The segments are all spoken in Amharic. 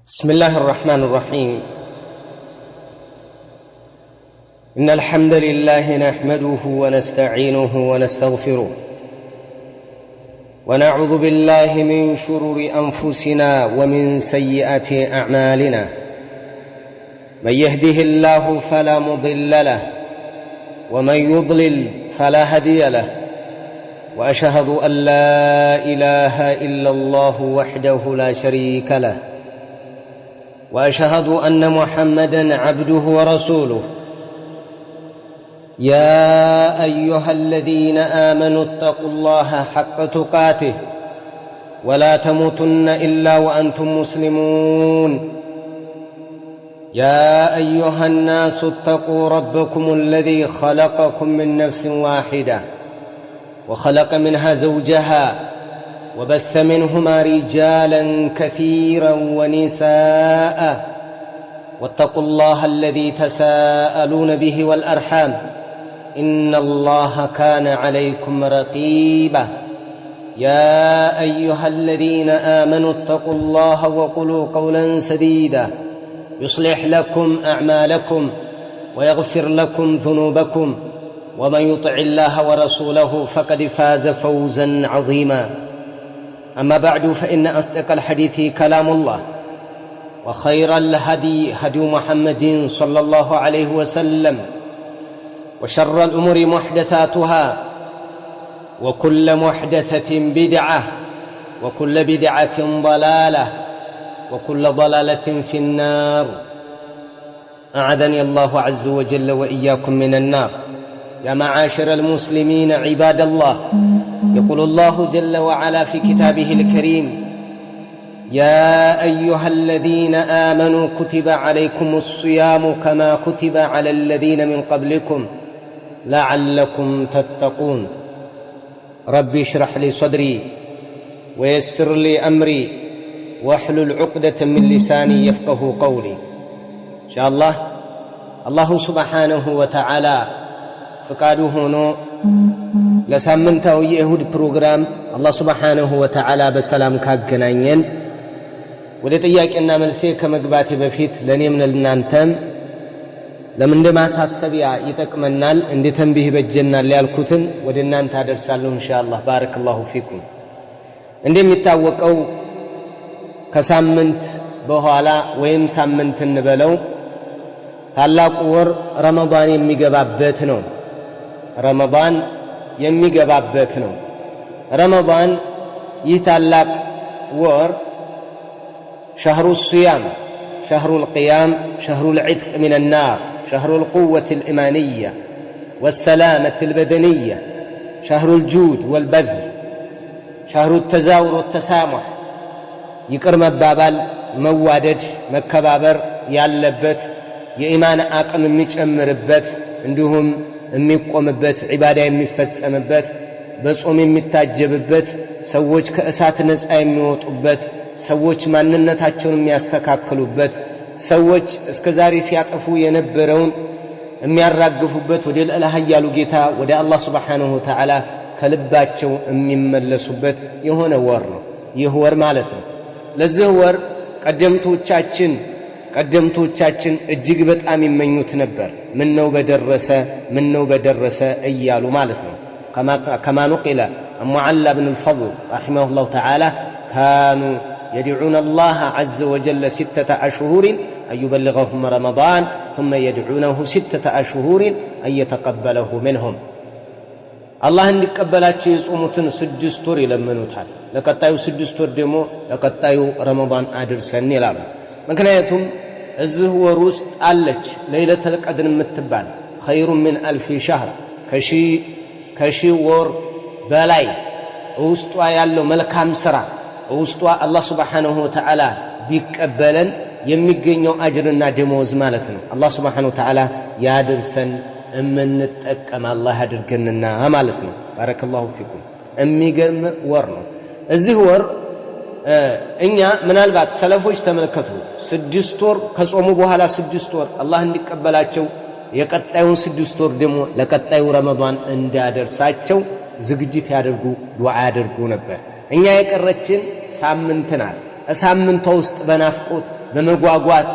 بسم الله الرحمن الرحيم. إن الحمد لله نحمده ونستعينه ونستغفره ونعوذ بالله من شرور أنفسنا ومن سيئات أعمالنا. من يهده الله فلا مضل له ومن يضلل فلا هادي له، وأشهد أن لا إله إلا الله وحده لا شريك له، وأشهد أن محمدًا عبده ورسوله. يا أيها الذين آمنوا اتقوا الله حق تقاته ولا تموتن إلا وأنتم مسلمون. يا أيها الناس اتقوا ربكم الذي خلقكم من نفس واحدة وخلق منها زوجها وبث منهما رجالا كثيرا ونساء، واتقوا الله الذي تساءلون به والأرحام، إن الله كان عليكم رقيبا. يا أيها الذين آمنوا اتقوا الله وقولوا قولا سديدا يصلح لكم أعمالكم ويغفر لكم ذنوبكم، ومن يطع الله ورسوله فقد فاز فوزا عظيما. أما بعد، فإن أصدق الحديث كلام الله، وخير الهدي هدي محمد صلى الله عليه وسلم، وشر الأمور محدثاتها، وكل محدثة بدعة، وكل بدعة ضلالة، وكل ضلالة في النار. أعاذني الله عز وجل وإياكم من النار. يا معاشر المسلمين عباد الله، يقول الله جل وعلا في كتابه الكريم: يا أيها الذين آمنوا كتب عليكم الصيام كما كتب على الذين من قبلكم لعلكم تتقون. ربي اشرح لي صدري ويسر لي أمري واحلل عقدة من لساني يفقه قولي. إن شاء الله سبحانه وتعالى فقاده هنا ለሳምንታዊ የእሁድ ፕሮግራም አላህ Subhanahu Wa Ta'ala በሰላም ካገናኘን ወደ ጥያቄና መልሴ ከመግባቴ በፊት ለኔም ለእናንተም ለምን እንደማሳሰቢያ ይጠቅመናል እንደ ተንቢህ በጀናል ያልኩትን ወደ እናንተ አደርሳለሁ ኢንሻአላህ። ባረከላሁ ፊኩም። እንደሚታወቀው ከሳምንት በኋላ ወይም ሳምንት እንበለው ታላቁ ወር ረመዳን የሚገባበት ነው። ረመዳን የሚገባበት ነው። ረመዳን ይህ ታላቅ ወር شهر الصيام، شهر القيام، شهر العتق من النار، شهر القوة الإيمانية والسلامة البدنية، شهر الجود والبذل، شهر التزاور والتسامح، يكرم البابال موادد مكبابر يالبت የኢማን አቅም የሚጨምርበት እንዲሁም የሚቆምበት ዒባዳ የሚፈጸምበት በጾም የሚታጀብበት ሰዎች ከእሳት ነፃ የሚወጡበት ሰዎች ማንነታቸውን የሚያስተካክሉበት ሰዎች እስከዛሬ ሲያጠፉ የነበረውን የሚያራግፉበት ወደ አላህ ያሉ ጌታ ወደ አላህ Subhanahu Wa Ta'ala ከልባቸው የሚመለሱበት የሆነ ወር ነው ይህ ወር ማለት ነው። ለዚህ ወር ቀደምቶቻችን እጅግ በጣም ይመኙት ነበር። ምን ነው በደረሰ እያሉ ማለት ነው። كما نقل عن معل بن الفضل رحمه الله تعالى: كانوا يدعون الله عز وجل 6 أشهر أن يبلغهم رمضان، ثم يدعونه 6 أشهر أن يتقبله منهم. الله እንዲቀበላቸው የጾሙትን 6 ወር ይለምኑታል። ለቀጣዩ 6 ወር ደግሞ ለቀጣዩ ረመዳን አድርሰን ይላሉ። ምክንያቱም እዚህ ወር ውስጥ አለች ለይለቱል ቀድር የምትባል خير من 1000 شهر ከሺ ወር በላይ ውስጧ ያለው መልካም ሥራ ውስጧ አላህ Subhanahu Wa Ta'ala ቢቀበለን የሚገኘው አጅርና ደሞዝ ማለት ነው። አላህ Subhanahu Wa Ta'ala ያድርሰን እምንጠቀም አላህ ያድርገንና ማለት ነው። ባረከላሁ ፊኩም። የሚገርም ወር ነው እዚህ ወር። እኛ ምናልባት ሰለፎች ተመልከቱ 6 ወር ከጾሙ በኋላ 6 ወር አላህ እንዲቀበላቸው የቀጣዩን 6 ወር ደግሞ ለቀጣዩ ረመዳን እንዲያደርሳቸው ዝግጅት ያደርጉ ዱዓ ያደርጉ ነበር። እኛ የቀረችን ሳምንት ናት። ሳምንቷ ውስጥ በናፍቆት በመጓጓት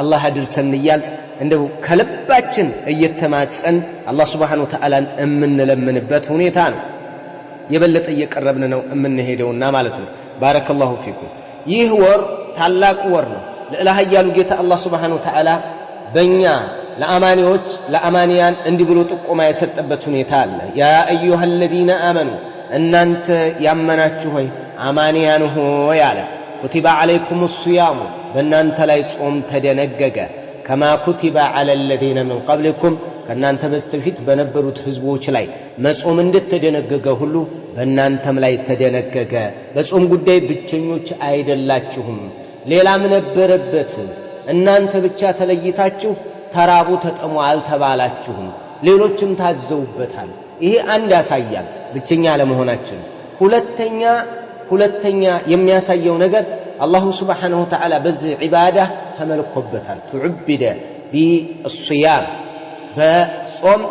አላህ ያድርሰን እያል እንደው ከልባችን እየተማጸን አላህ Subhanahu Wa Ta'ala እምንለምንበት ሁኔታ ነው የበለጠ እየቀረብን ነው እምንሄደውና ማለት ነው ባረከላሁ ፊኩም ይህ ወር ታላቅ ወር ነው ለኢላህ ያሉ ጌታ አላህ Subhanahu Wa Ta'ala በእኛ ለአማንያን እንዲህ ብሎ ጥቆማ የሰጠበት ሁኔታ አለ ያ አዩሃ الذين آمنوا እናንተ ያመናችሁ ሆይ አማንያን ሆይ አለ كتب عليكم الصيام በእናንተ ላይ ጾም ተደነገገ كما كتب على الذين من قبلكم ከእናንተ በስተፊት በነበሩት ህዝቦች ላይ መጾም እንደተደነገገ ሁሉ በእናንተም ላይ ተደነገገ በጾም ጉዳይ ብቸኞች አይደላችሁም ሌላም ነበረበት እናንተ ብቻ ተለይታችሁ ተራቡ ተጠሙ አልተባላችሁም ሌሎችም ታዘውበታል ይሄ አንድ ያሳያል ብቸኛ ለመሆናችን ሁለተኛ የሚያሳየው ነገር አላሁ Subhanahu Wa Ta'ala በዚህ ዒባዳ ተመልኮበታል ተዑብደ بالصيام በጾም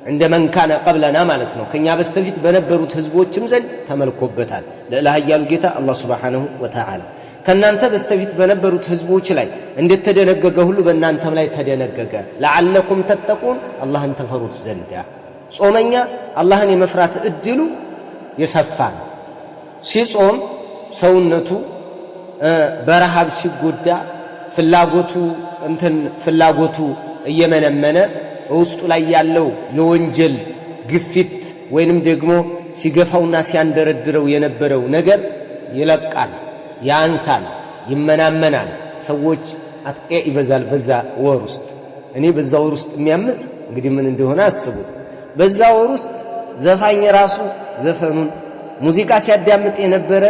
عند من كان قبلنا ማለት ነው ከኛ በስተፊት በነበሩት ህዝቦችም ዘንድ ተመልኮበታል ለኢላህ ያሉ ጌታ አላህ Subhanahu Wa Ta'ala ከናንተ በስተፊት በነበሩት ህዝቦች ላይ እንደተደነገገ ሁሉ በእናንተም ላይ ተደነገገ ለዓለኩም ተተቁን አላህን ተፈሩት ዘንድ ጾመኛ አላህን የመፍራት እድሉ የሰፋ ሲጾም ሰውነቱ በረሃብ ሲጎዳ ፍላጎቱ እየመነመነ ውስጡ ላይ ያለው የወንጀል ግፊት ወይንም ደግሞ ሲገፋውና ሲያንደረድረው የነበረው ነገር ይለቃል ያንሳል ይመናመናል ሰዎች አጥቄ ይበዛል በዛ ወር ውስጥ እኔ በዛ ወር ውስጥ የሚያምስ እንግዲህ ምን እንደሆነ አስቡት በዛ ወር ውስጥ ዘፋኝ ራሱ ዘፈኑን ሙዚቃ ሲያዳምጥ የነበረ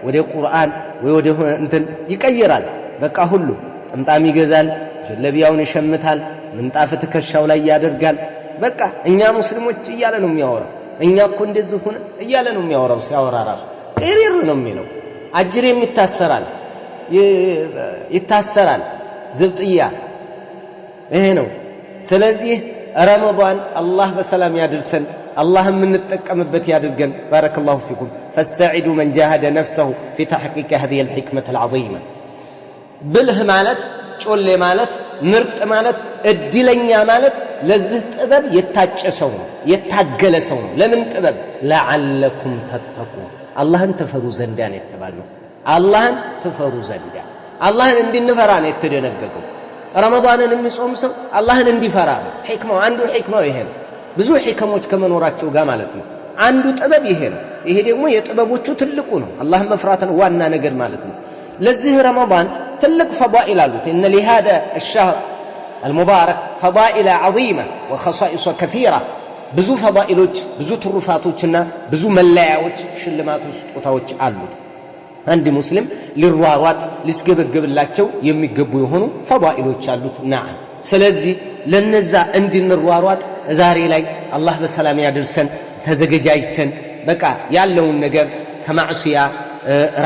ወደ ቁርአን ወይ ወደ እንትን ይቀየራል በቃ ሁሉ ጥምጣም ይገዛል ጀለቢያውን ይሸምታል ምንጣፍ ትከሻው ላይ ያደርጋል በቃ እኛ ሙስሊሞች እያለ ነው የሚያወራው እኛ እኮ እንደዚህ ሆነ እያለ ነው የሚያወራው ሲያወራ ራሱ ቅሪር ነው የሚለው አጅሬም ይታሰራል ዝብጥያ ይሄ ነው ስለዚህ ረመዳን አላህ በሰላም ያድርሰን الله من نتقمبت يادرجن بارك الله فيكم فاستعدوا من جاهد نفسه في تحقيق هذه الحكمة العظيمة بله مالت ጮሌ ማለት ምርጥ ማለት እድለኛ ማለት ለዚህ ጥበብ የታጨ ሰው ነው የታገለ ሰው ነው ለምን ጥበብ ለዓለኩም ተተቁ አላህን ተፈሩ ዘንዳ ነው የተባለው አላህን ተፈሩ ዘንዳ አላህን እንድንፈራ ነው የተደነገገው ረመዳንን የሚጾም ሰው አላህን እንዲፈራ ነው ሕክማው አንዱ ሕክማው ይሄ ነው ብዙ ሕክሞች ከመኖራቸው ጋር ማለት ነው አንዱ ጥበብ ይሄ ነው ይሄ ደግሞ የጥበቦቹ ትልቁ ነው አላህን መፍራትን ዋና ነገር ማለት ነው ለዚህ ረመዳን ትልቅ ፈዳኢል አሉት ان لهذا الشهر المبارك فضائل عظيمه وخصائص كثيره ብዙ ፈዳኢሎች ብዙ ትሩፋቶችና ብዙ መለያዎች ሽልማቶች ስጦታዎች አሉት አንድ ሙስሊም ሊሯሯጥ ሊስገበገብላቸው የሚገቡ የሆኑ ፈዳኢሎች አሉት نعم ስለዚህ ለነዛ እንድንሯሯጥ ዛሬ ላይ አላህ በሰላም ያድርሰን ተዘገጃጅተን በቃ ያለውን ነገር ከማዕሲያ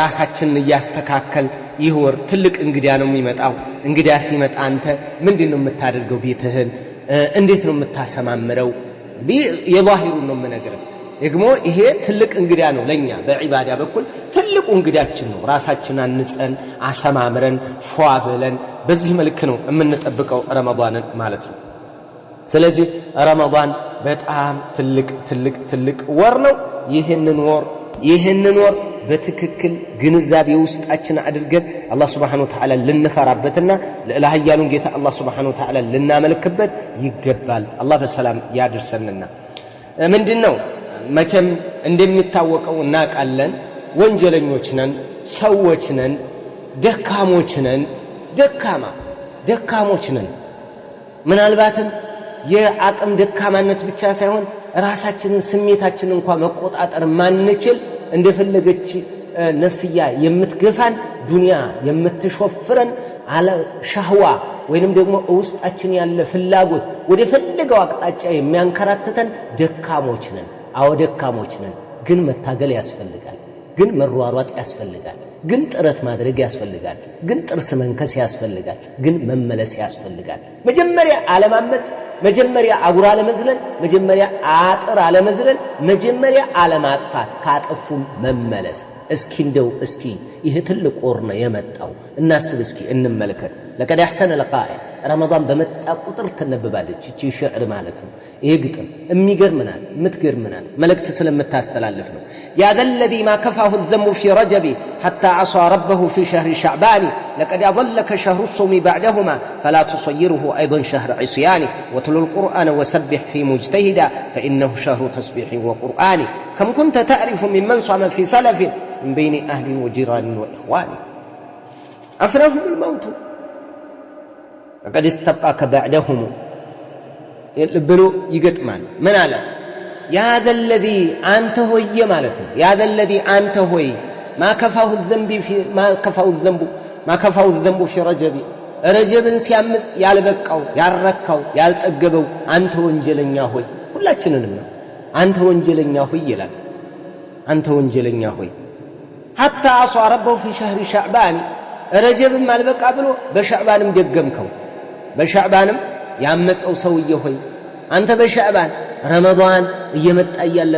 ራሳችንን ያስተካከል ይወር ትልቅ እንግዳ ነው የሚመጣው እንግዳ ሲመጣ አንተ ምንድነው የምታደርገው ቤትህን እንዴት ነው የምታሰማምረው የዛሂሩን ነው የምነግርህ ደግሞ ይሄ ትልቅ እንግዳ ነው ለኛ በዒባዳ በኩል ትልቁ እንግዳችን ነው ራሳችንን አንጸን አሰማምረን ፏብለን በዚህ መልኩ ነው የምንጠብቀው ረመዳንን ማለት ነው ስለዚህ ረመዳን በጣም ትልቅ ወር ነው ይህንን ወር በትክክል ግንዛቤ ውስጣችን አድርገን አላህ Subhanahu Wa Ta'ala ልንፈራበትና ለኢላህ ያሉን ጌታ አላህ Subhanahu Wa Ta'ala ልናመልክበት ይገባል አላህ በሰላም ያድርሰንና ምንድነው መቼም እንደሚታወቀው እናቃለን ወንጀለኞች ነን ሰዎች ነን ደካሞች ነን ምናልባትም የአቅም ደካማነት ብቻ ሳይሆን ራሳችንን ስሜታችንን እንኳን መቆጣጠር ማንችል እንደፈለገች ነፍስያ የምትገፋን ዱንያ የምትሾፍረን አለ ሻህዋ ወይንም ደግሞ ውስጣችን ያለ ፍላጎት ወደ ፈለገው አቅጣጫ የሚያንከራተተን ደካሞች ነን ግን መታገል ያስፈልጋል ግን መሯሯጥ ያስፈልጋል ግን ጥረት ማድረግ ያስፈልጋል ግን ጥርስ መንከስ ያስፈልጋል ግን መመለስ ያስፈልጋል መጀመሪያ አለማመስ መጀመሪያ አጉራ ለመዝለል መጀመሪያ አጥር አለመዝለል መጀመሪያ አለማጥፋት ካጠፉም መመለስ እስኪ እንደው እስኪ ይሄ ትልቅ ወር ነው የመጣው እናስብ እስኪ እንመልከት لقد احسن القائل رمضان በመጣ ቁጥር ተነበባለች እቺ ሽዕር ማለት ነው ይሄ ግጥም የሚገርምናል ምትገርምናል መልእክት ስለምታስተላልፍ ነው يا ذا الذي ما كفاه الذنب في رجب حتى عصى ربه في شهر شعبان لقد أضلك شهر الصوم بعدهما فلا تصيره أيضا شهر عصيان وتلو القرآن وسبح في مجتهدا فإنه شهر تسبيح وقرآن كم كنت تعرف ممن صام في سلف من بين أهل وجيران وإخوان أفناهم الموت لقد استبقاك بعدهم يلبلو يقتمان من على يا ذا الذي أنت هوي مالته يا ذا الذي أنت هوي ما كفاه الذنب في رجب سيامس يالبقاو يالركاو يالتقبو أنت وانجلنيا هوي ሁላችንንም ነው አንተ ወንጀለኛ ሆይ ይላል አንተ ወንጀለኛ ሆይ حتى عصى ربه في شهر شعبان رجب ማልበቃ ብሎ በሻዕባንም ደገምከው በሻዕባንም ያመፀው ሰውዬ ሆይ አንተ በሻዕባን ረመዳን እየመጣ ያለ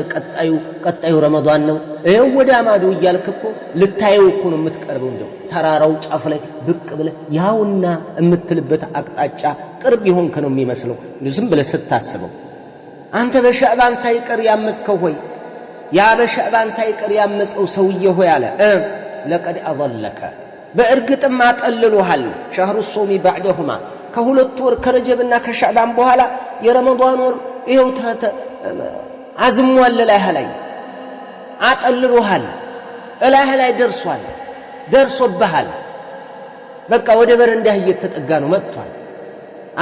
ቀጣዩ ረመዳን ነው እው ወደ አማዶ ይያልክኮ ልታየው እኮ ነው የምትቀርበው እንደው ተራራው ጫፍ ላይ ብቅ ብለ ያውና እምትልበት አቅጣጫ ቅርብ ይሆንከ ነው የሚመስለው ዝም ብለ ስታስበው አንተ በሻዕባን ሳይቀር ያመፀከው ሆይ ያ በሻዕባን ሳይቀር ያመፀው ሰውዬ ሆይ አለ لقد أضلك በእርግጥም አጠልሎሃል شهر الصوم بعدهما ከሁለት ወር ከረጀብና ከሻዕባን በኋላ የረመዳን ወር ይሄው አዝሟል ላይ አጠልሎሃል እላህ ላይ ደርሶብሃል በቃ ወደ በረንዳህ እየተጠጋ ነው መጥቷል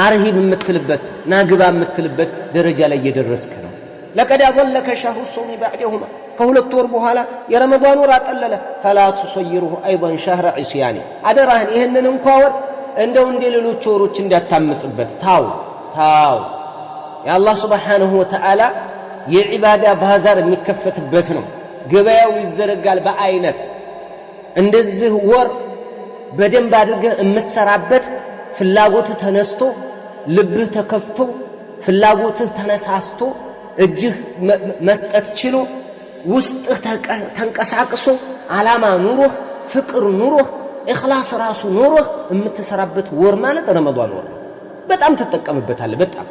አርሂብ የምትልበት ናግባ የምትልበት ደረጃ ላይ እየደረስክ ነው لقد أضلك شهر الصوم بعدهما ከሁለት ወር በኋላ የረመዳን ወር አጠለለ فلا تصيره أيضا شهر عصيان አደራህን ይሄንን እንኳን ወር እንደው እንደ ሌሎች ወሮች እንዳታምጽበት ታው የአላህ Subhanahu Wa Ta'ala የዒባዳ ባዛር የሚከፈትበት ነው ገበያው ይዘረጋል በአይነት እንደዚህ ወር በደንብ አድርገህ እምሰራበት ፍላጎት ተነስቶ ልብህ ተከፍቶ ፍላጎት ተነሳስቶ እጅህ መስጠት ችሎ ውስጥህ ተንቀሳቅሶ አላማ ኑሮ ፍቅር ኑሮ ኢኽላስ ራሱ ኑሮ የምትሰራበት ወር ማለት ረመዳን ወር በጣም ተጠቀምበታለህ በጣም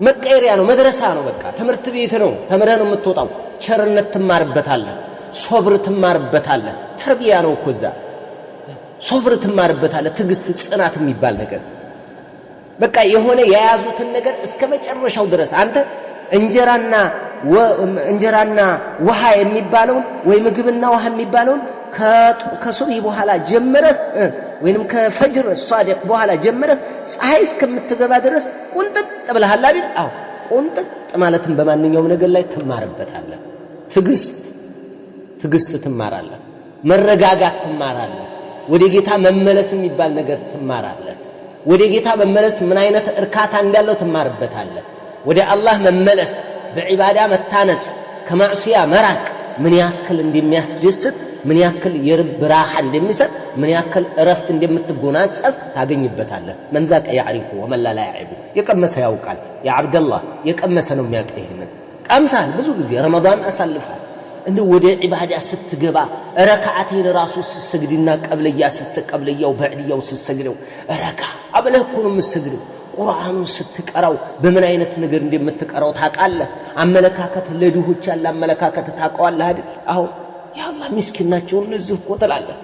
መቀየሪያ ነው መድረሳ ነው በቃ ትምህርት ቤት ነው ተምረህ ነው የምትወጣው ቸርነት ትማርበታለህ ሶብር ትማርበታለህ ተርቢያ ነው እኮ እዛ ሶብር ትማርበታለህ ትግስት ጽናት የሚባል ነገር በቃ የሆነ የያዙትን ነገር እስከ መጨረሻው ድረስ አንተ እንጀራና ውሃ የሚባለው ወይ ምግብና ውሃ የሚባለው ከሱብሂ በኋላ ጀመረህ ወይንም ከፈጅር ሷዲቅ በኋላ ጀመረህ ፀሐይ እስከምትገባ ድረስ ቁንጥጥ ብለሃል አይደል አው ቁንጥጥ ማለትም በማንኛውም ነገር ላይ ትማርበታለህ ትግስት ትማራለህ መረጋጋት ትማራለህ ወደ ጌታ መመለስ የሚባል ነገር ትማራለህ ወደ ጌታ መመለስ ምን አይነት እርካታ እንዳለው ትማርበታለህ ወደ አላህ መመለስ በዒባዳ መታነጽ ከማዕሲያ መራቅ ምን ያክል እንደሚያስደስት ምን ያክል የርብ ራሓ እንደሚሰጥ ምን ያክል እረፍት እንደምትጎናጸፍ ታገኝበታለህ من ذاك يعرف ومن لا يعرف የቀመሰ ያውቃል ያ አብደላህ የቀመሰ ነው የሚያውቀው ይሄንን ቀምሳል ብዙ ጊዜ ረመዳን አሳልፋል እንደ ወደ ዒባዳ ስትገባ ረካዓቴን ራሱ ስሰግድና ቀብለያው በዕድያው ስሰግደው ረካ አብለህ እኮ ነው የምትሰግደው ቁርአኑን ስትቀራው በምን አይነት ነገር እንደምትቀራው ታውቃለህ አመለካከት ለድሆች ያለ አመለካከት ታውቀዋለህ አይደል አዎ ያአላህ ምስኪን ናቸው እነዚህ እኮ ተላለህ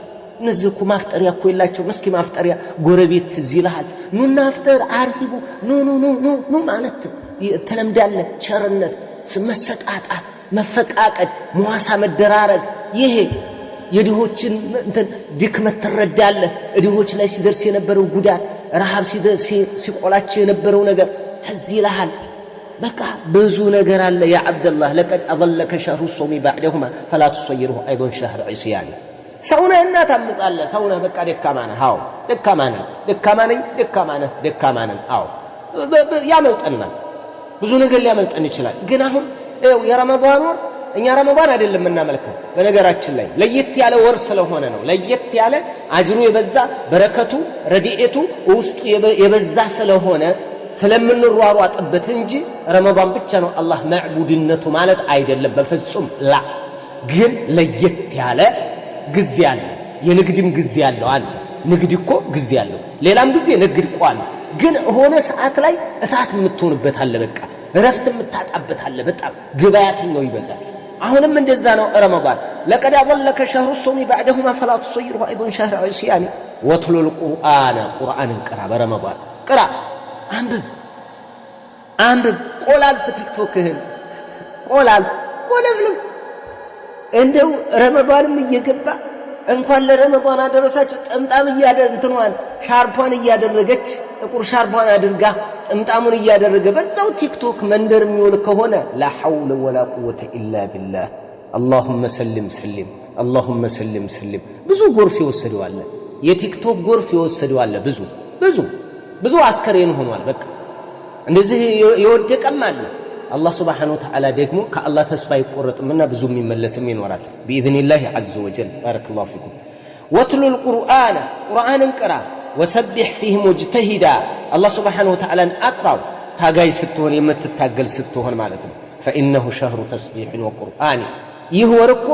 እነዚህ እኮ ማፍጠሪያ እኮ የላቸው መስኪን ማፍጠሪያ ጎረቤት ትዝይልሃል ኑና አፍጠር አርሂቡ ኑ ማለት ተለምዳለህ ቸርነት መሰጣጣት መፈቃቀድ መዋሳ መደራረግ ይሄ የድሆችን ድክመት ትረዳለህ ድሆች ላይ ሲደርስ የነበረው ጉዳት ረሃብ ሲቆላቸው የነበረው ነገር ተዝይልሃል በቃ ብዙ ነገር አለ ያ አብደላህ لقد أضلك شهر الصوم بعدهما فلا تصيره أيضا شهر عصيان ሰውነህና ታምጻለህ ሰውነህ በቃ ደካማነኝ አዎ ያመልጠናል ብዙ ነገር ሊያመልጠን ይችላል ግን አሁን የረመዳን ወር እኛ ረመዳን አይደለም እናመልከው በነገራችን ላይ ለየት ያለ ወር ስለሆነ ነው ለየት ያለ አጅሩ የበዛ በረከቱ ረዲኤቱ ውስጡ የበዛ ስለሆነ ስለምንሯሯጥበት እንጂ ረመዳን ብቻ ነው አላህ ማዕቡድነቱ ማለት አይደለም በፍጹም ላ ግን ለየት ያለ ጊዜ አለ የንግድም ጊዜ አለው አንተ ንግድ እኮ ጊዜ አለው ሌላም ጊዜ ንግድ ቋል ግን ሆነ ሰዓት ላይ እሳት የምትሆንበት አለ በቃ ረፍት የምታጣበት አለ በጣም ግባያተኛው ይበዛል አሁንም እንደዛ ነው ረመዳን لقد اضلك شهر الصوم بعدهما فلا تصيره ايضا شهر الصيام واتل القران قرا برمضان قرا አንብብ ቆላል ፍቲክቶክህን ቆላል እንደው ረመዳንም እየገባ እንኳን ለረመዳን አደረሳችሁ ጥምጣም እንትኗን ሻርፓን እያደረገች ጥቁር ሻርፓን አድርጋ ጥምጣሙን እያደረገ በዛው ቲክቶክ መንደር የሚውል ከሆነ لا حول ولا قوه الا بالله اللهم سلم سلم اللهم سلم سلم ብዙ ጎርፍ ይወሰደዋል የቲክቶክ ጎርፍ ይወሰደዋል ብዙ አስከሬን ሆኗል በቃ እንደዚህ የወደቀም አለ الله سبحانه وتعالى ደግሞ ከአላህ ተስፋ ይቆረጥምና ብዙ የሚመለስም ይኖራል باذن الله عز وجل بارك الله فيكم واتلوا القرآن قرآن قرأ وسبح فيه مجتهدا الله سبحانه وتعالى اطراو ታጋይ ስትሆን የምትታገል ስትሆን ማለት ነው فانه شهر تسبيح وقرآن ይህ ወር እኮ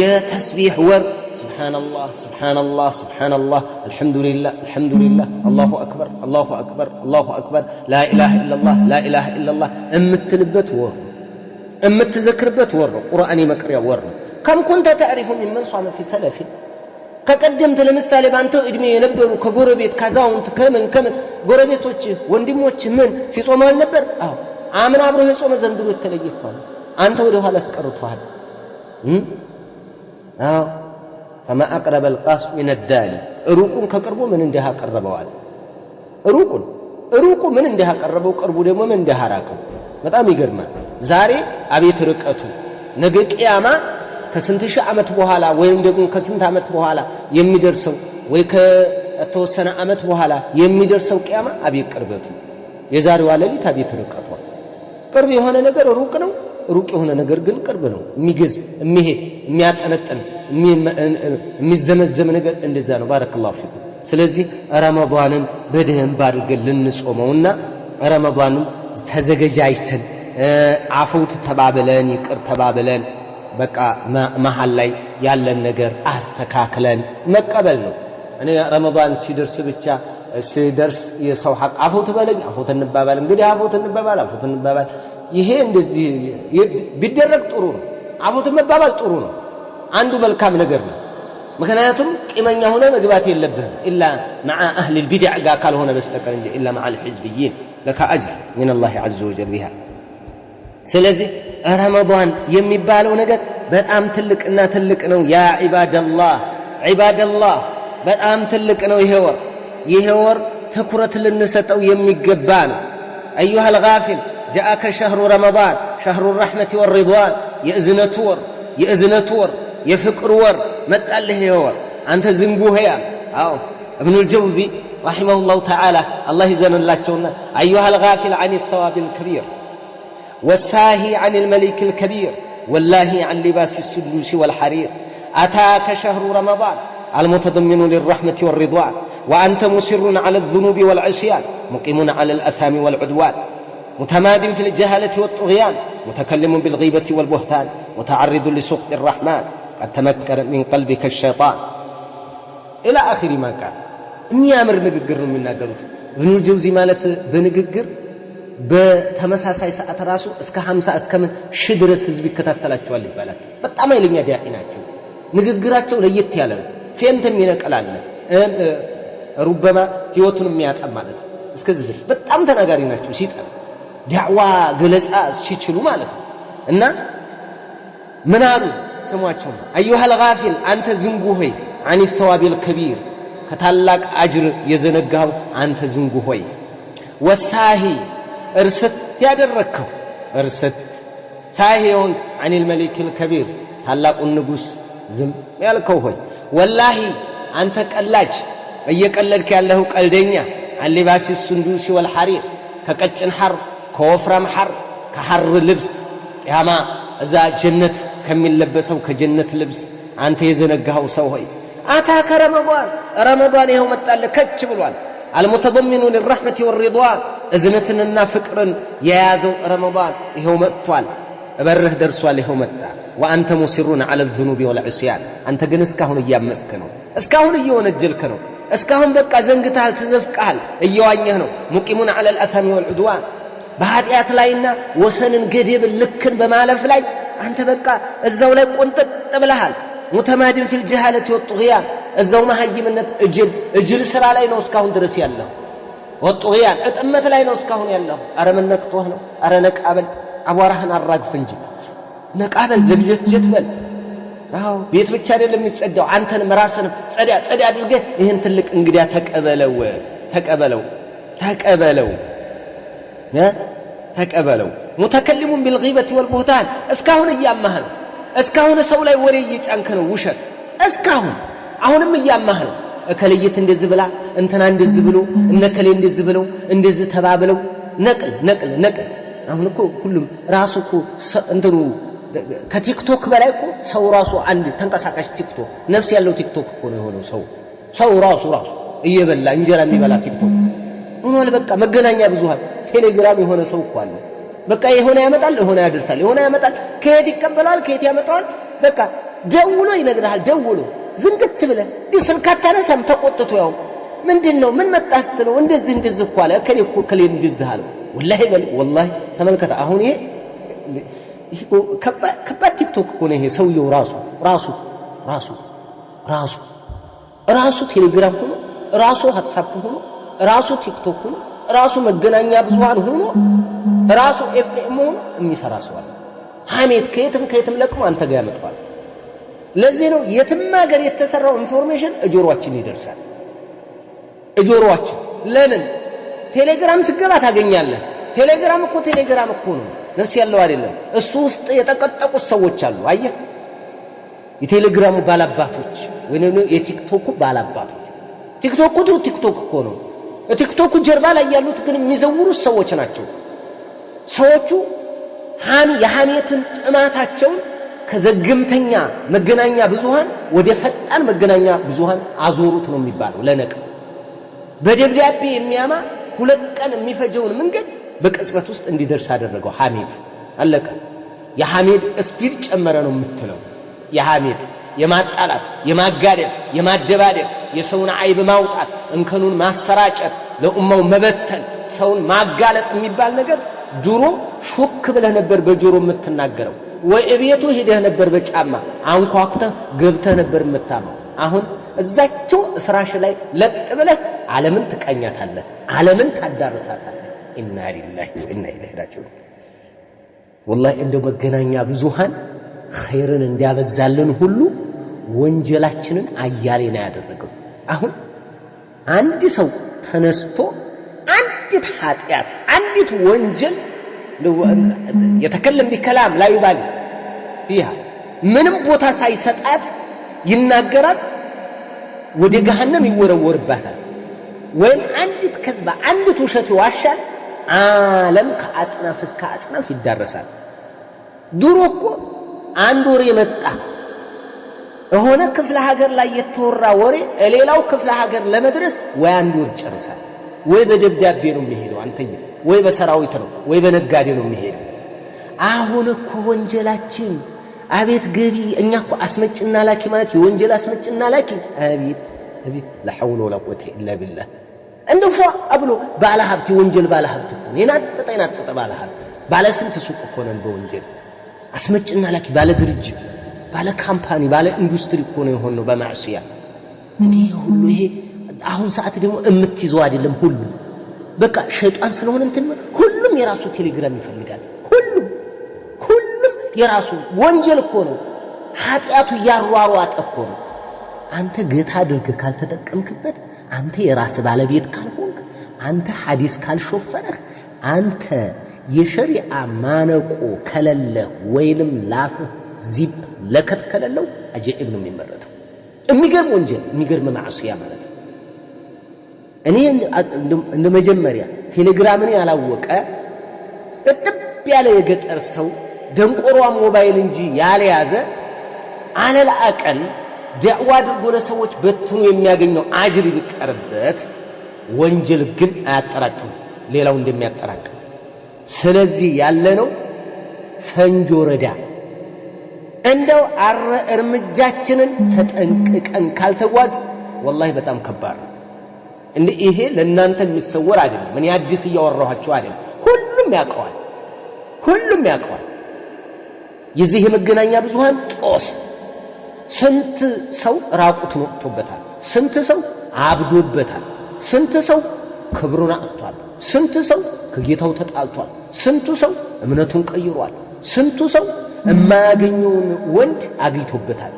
የተስቢህ ወር سبحان الله سبحان الله سبحان الله الحمد لله الحمد لله الله أكبر الله أكبر الله أكبر لا إله إلا الله لا إله إلا الله امتلبت ور امتذكربت ور قرآني مقريا ور كم كنت تعرف ممن صام في سلف كقدمت لمثال بانتو ادمي ينبروا كغربيت كازاونت كمن غربيتوچ ወንድሞች ምን ሲጾም አልነበር አዎ አምን አብሮ የጾመ ዘንድሮ ተለይቷል አንተ ወደ ኋላ አስቀርቷል አዎ فما اقرب القاف من الدال روقن كقربو من እንደها ቀረበዋል ሩቁ ምን እንደها ቀረበው ቀርቡ ደግሞ ምን እንደها ራቀው በጣም ይገርማል ዛሬ አቤት ርቀቱ ነገ ቂያማ ከስንት ሺህ ዓመት በኋላ ወይም ደግሞ ከስንት ዓመት በኋላ የሚደርሰው ወይ ከተወሰነ ዓመት በኋላ የሚደርሰው ቂያማ አቤት ቅርበቱ የዛሬው ሌሊት አቤት ርቀቱ ቅርብ የሆነ ነገር ሩቅ ነው ሩቅ የሆነ ነገር ግን ቅርብ ነው የሚገዝ የሚሄድ የሚያጠነጥን የሚዘመዘም ነገር እንደዛ ነው ባረከላሁ ፊኩም ስለዚህ ረመዳንን በደንብ አድርገን ልንጾመውና ረመዳንን ተዘጋጅተን አፉት ተባብለን ይቅር ተባብለን በቃ መሃል ላይ ያለን ነገር አስተካክለን መቀበል ነው እኔ ረመዳን ሲደርስ ብቻ ሲደርስ የሰው ሐቅ አፉት በለኝ አፉት እንባባል እንግዲህ አፉት እንባባል ይሄ እንደዚህ ቢደረግ ጥሩ ነው አፉት መባባል ጥሩ ነው አንዱ መልካም ነገር ነው ምክንያቱም ቂመኛ ሆነ መግባት የለብህም ኢላ مع اهل البدع ጋር ካልሆነ በስተቀር እንጂ ኢላ مع الحزبيين لك اجر من الله عز وجل بها ስለዚህ ረመዳን የሚባለው ነገር በጣም ትልቅና ትልቅ ነው ያ ዒባደላህ በጣም ትልቅ ነው ይሄ ወር ትኩረት ልንሰጠው የሚገባ ነው ايها الغافل جاءك شهر رمضان شهر الرحمة والرضوان يأذنة ور يفقر ور متأله ور أنت زنقوه يا ابن الجوزي رحمه الله تعالى الله يزن الله تشونا أيها الغافل عن الثواب الكبير والساهي عن الملك الكبير واللاهي عن لباس السدوس والحرير أتاك شهر رمضان المتضمن للرحمة والرضوان وأنت مصر على الذنوب والعصيان مقيم على الأثام والعدوان متماد في الجهالة والطغيان متكلم بالغيبة والبهتان متعرض لسخط الرحمن قد تمكن من قلبك الشيطان إلى آخر ما قال የሚያምር ንግግር ነው የሚናገሩት ኢብኑ ጀውዚ ማለት በንግግር በተመሳሳይ ሰዓት ራሱ እስከ 50 እስከ ምን ሺህ ድረስ ህዝብ ይከታተላቸዋል ይባላል በጣም ኃይለኛ ዳዒ ናቸው ንግግራቸው ለየት ያለ ነው ፌንተም ይነቀላል ሩበማ ህይወቱን የሚያጣ ማለት እስከዚህ ድረስ በጣም ተናጋሪ ናቸው ሲጠራ ዳዕዋ ገለጻ ሲችሉ ማለት ነው እና ምን አሉ ስሟቸው ايها الغافل አንተ ዝንጉ ሆይ عن الثواب الكبير ከታላቅ አጅር የዘነጋው አንተ ዝንጉ ሆይ ወሳሂ እርሰት ያደረከው እርሰት ሳይሆን عن الملك الكبير ታላቁን ንጉስ ዝም ያልከው ሆይ ወላሂ አንተ ቀላጅ እየቀለድክ ያለው ቀልደኛ عن لباس السندوس والحرير ከቀጭን ሐር ከወፍራም ሐር ከሐር ልብስ ያማ እዛ ጀነት ከሚለበሰው ከጀነት ልብስ አንተ የዘነጋው ሰው ሆይ አታከ ረመዳን ይሄው መጣለ ከች ብሏል المتضمن للرحمة والرضوان እዝነትንና ፍቅርን የያዘው ረመዳን ይሄው መጥቷል በርህ ደርሷል ይሄው መጣ وانت مصرون على الذنوب والعصيان አንተ ግን እስካሁን እያመስከ ነው እስካሁን እየወነጀልከ ነው እስካሁን በቃ ዘንግታል ተዘፍቃል እየዋኘህ ነው ሙቂሙን على الاثام والعدوان በኃጢአት ላይና ወሰንን ገደብ ልክን በማለፍ ላይ አንተ በቃ እዛው ላይ ቆንጠጥ ብለሃል متمادن في الجهالة والطغيان እዛው መሐይምነት እጅል ስራ ላይ ነው እስካሁን ድረስ ያለው والطغيان እጥመት ላይ ነው እስካሁን ያለው አረ ምን ነክቶህ ነው አረ ነቃበል አቧራህን አራግፍ እንጂ ነቃበል ዘግጀት በል አዎ ቤት ብቻ አይደለም የሚጸዳው አንተንም ራስንም ጸዳ አድርገህ ይሄን ትልቅ እንግዲያ ተቀበለው متكلم بالغيبة والبهتان እስካሁን እያማህ ነው እስካሁን ሰው ላይ ወሬ እየጫንከ ነው ውሸት እስካሁን አሁንም እያማህ ነው እከለየት እንደዚህ ብላ እንተና እንደዚህ ብሎ እነከለ እንደዚህ ብለው እንደዚህ ተባብለው ነቅል አሁን እኮ ሁሉም ራሱ እኮ እንትኑ ከቲክቶክ በላይ እኮ ሰው ራሱ አንድ ተንቀሳቃሽ ቲክቶክ ነፍስ ያለው ቲክቶክ እኮ ነው የሆነው ሰው ራሱ እየበላ እንጀራ የሚበላ ቲክቶክ ሆኗል በቃ መገናኛ ብዙሃን ቴሌግራም የሆነ ሰው እኮ አለ በቃ የሆነ ያመጣል የሆነ ያደርሳል የሆነ ያመጣል ከሄድ ይቀበላል ከሄድ ያመጣል በቃ ደውሎ ይነግራል ደውሎ ዝንግት ብለህ ስልክ አታነሳም ተቆጥቶ ያው ምንድነው ምን መጣስት ነው እንደዚህ እኮ አለ ከሌ እንደዚህ አለ ወላሂ ተመልከተ አሁን ይሄ ከባድ ቲክቶክ እኮ ነው ይሄ ሰውየው ራሱ ቴሌግራም ሆኖ ራሱ ዋትስአፕ ሆኖ ራሱ ቲክቶክ ሆኖ ራሱ መገናኛ ብዙሃን ሆኖ ራሱ ኤፍኤም ሆኖ የሚሰራ ሰው አለ ሐሜት ከየትም ለቅሞ አንተ ጋር ያመጣዋል ለዚህ ነው የትም ሀገር የተሰራው ኢንፎርሜሽን እጆሮአችን ይደርሳል እጆሮአችን ለምን ቴሌግራም ስገባ ታገኛለህ ቴሌግራም እኮ ነው ነፍስ ያለው አይደለም እሱ ውስጥ የተቀጠቁ ሰዎች አሉ አየህ የቴሌግራሙ ባላባቶች ወይንም የቲክቶኩ ባላባቶች ቲክቶክ እኮ ነው ቲክቶክ ጀርባ ላይ ያሉት ግን የሚዘውሩ ሰዎች ናቸው ሰዎቹ የሐሜትን ጥማታቸውን ከዘግምተኛ መገናኛ ብዙሃን ወደ ፈጣን መገናኛ ብዙሃን አዞሩት ነው የሚባለው ለነቅ በደብዳቤ የሚያማ 2 ቀን የሚፈጀውን መንገድ በቅጽበት ውስጥ እንዲደርስ አደረገው ሐሜት አለቀ የሐሜት ስፒድ ጨመረ ነው የምትለው የሐሜት የማጣላት የማጋደል የማደባደብ የሰውን አይብ ማውጣት እንከኑን ማሰራጨት ለኡማው መበተን ሰውን ማጋለጥ የሚባል ነገር ድሮ ሹክ ብለህ ነበር በጆሮ የምትናገረው ወይ እቤቱ ሄደህ ነበር በጫማ አንኳኩተህ ገብተህ ነበር የምታማው አሁን እዛቸው ፍራሽ ላይ ለጥ ብለህ ዓለምን ትቀኛታለህ ዓለምን ታዳርሳታለህ ኢና ሊላሂ ወኢና ኢለይሂ ራጂዑን ወላሂ እንደው መገናኛ ብዙሃን ኸይርን እንዲያበዛልን ሁሉ ወንጀላችንን አያሌ ነው ያደረገው አሁን አንድ ሰው ተነስቶ አንዲት ኃጢአት አንዲት ወንጀል የተከለም በከላም ላይ ይባል فيها ምንም ቦታ ሳይሰጣት ይናገራል ወደ ገሃነም ይወረወርባታል ወይም አንዲት ከባ አንዲት ውሸት ይዋሻል ዓለም ከአጽናፍ እስከ አጽናፍ ይዳረሳል ድሮ እኮ አንድ ወሬ መጣ ሆነ ክፍለ ሀገር ላይ የተወራ ወሬ ሌላው ክፍለ ሀገር ለመድረስ ወይ አንድ ወር ጨርሳል ወይ በደብዳቤ ነው የሚሄደው አንተኛ ወይ በሰራዊት ነው ወይ በነጋዴ ነው የሚሄደው አሁን እኮ ወንጀላችን አቤት ገቢ እኛ እኮ አስመጭና ላኪ ማለት የወንጀል አስመጭና ላኪ አቤት لا حول ولا قوه الا بالله እንደው አብሎ ባለ ሀብት የወንጀል ባለ ሀብት እኮ የናጠጠ ባለ ሀብት ባለ ስንት ሱቅ እኮ ነው በወንጀል አስመጭና ላኪ ባለ ድርጅት ባለ ካምፓኒ ባለ ኢንዱስትሪ እኮ ነው የሆነው በማዕሲያ እንዴ ሁሉ ይሄ አሁን ሰዓት ደግሞ እምትይዘው አይደለም ሁሉ በቃ ሸይጣን ስለሆነ እንትን ሁሉም የራሱ ቴሌግራም ይፈልጋል ሁሉም የራሱ ወንጀል እኮ ነው ኃጢያቱ ያሯሯጠ እኮ ነው አንተ ገታ አድርገህ ካልተጠቀምክበት አንተ የራስ ባለቤት ካልሆንክ አንተ ሐዲስ ካልሾፈረህ አንተ የሸሪዓ ማነቆ ከለለ ወይንም ላፍ ዚብ ለከት ከለለው አጀኢብ ነው የሚመረጠው የሚገርም ወንጀል የሚገርም ማዕሲያ ማለት እኔ እንደ መጀመሪያ ቴሌግራምን ያላወቀ እጥብ ያለ የገጠር ሰው ደንቆሯ ሞባይል እንጂ ያልያዘ አለል አቀል ዳዕዋ አድርጎ ለሰዎች በትኑ የሚያገኘው አጅር ቢቀርበት ወንጀል ግን አያጠራቅም ሌላው እንደሚያጠራቅም። ስለዚህ ያለነው ፈንጆ ረዳ እንደው እርምጃችንን ተጠንቅቀን ካልተጓዝ ወላሂ በጣም ከባድ ነው። እንዴ ይሄ ለእናንተ የሚሰወር አይደለም። ምን አዲስ እያወራኋችሁ አይደለም። ሁሉም ያውቀዋል። የዚህ የመገናኛ ብዙሃን ጦስ ስንት ሰው ራቁቱን ወጥቶበታል፣ ስንት ሰው አብዶበታል፣ ስንት ሰው ክብሩን አጥቷል፣ ስንት ሰው ከጌታው ተጣልቷል፣ ስንቱ ሰው እምነቱን ቀይሯል፣ ስንቱ ሰው የማያገኘውን ወንድ አግኝቶበታል፣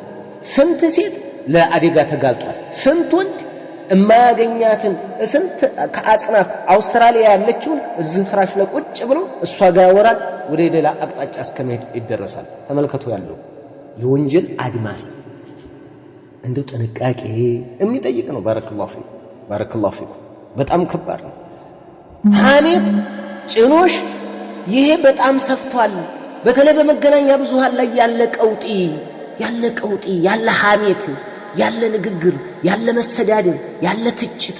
ስንት ሴት ለአደጋ ተጋልጧል፣ ስንት ወንድ የማያገኛትን ስንት ከአጽናፍ አውስትራሊያ ያለችውን እዚህ ፍራሽ ላይ ቁጭ ብሎ እሷ ጋር ያወራል፣ ወደ ሌላ አቅጣጫ እስከመሄድ ይደረሳል። ተመልከቱ ያለው የወንጀል አድማስ እንደ ጥንቃቄ የሚጠይቅ ነው። ባረከላሁ ፊኩም በጣም ከባድ ነው። ሐሜት ጭኖሽ ይሄ በጣም ሰፍቷል። በተለይ በመገናኛ ብዙሃን ላይ ያለ ቀውጢ ያለ ሐሜት ያለ ንግግር ያለ መሰዳደብ ያለ ትችት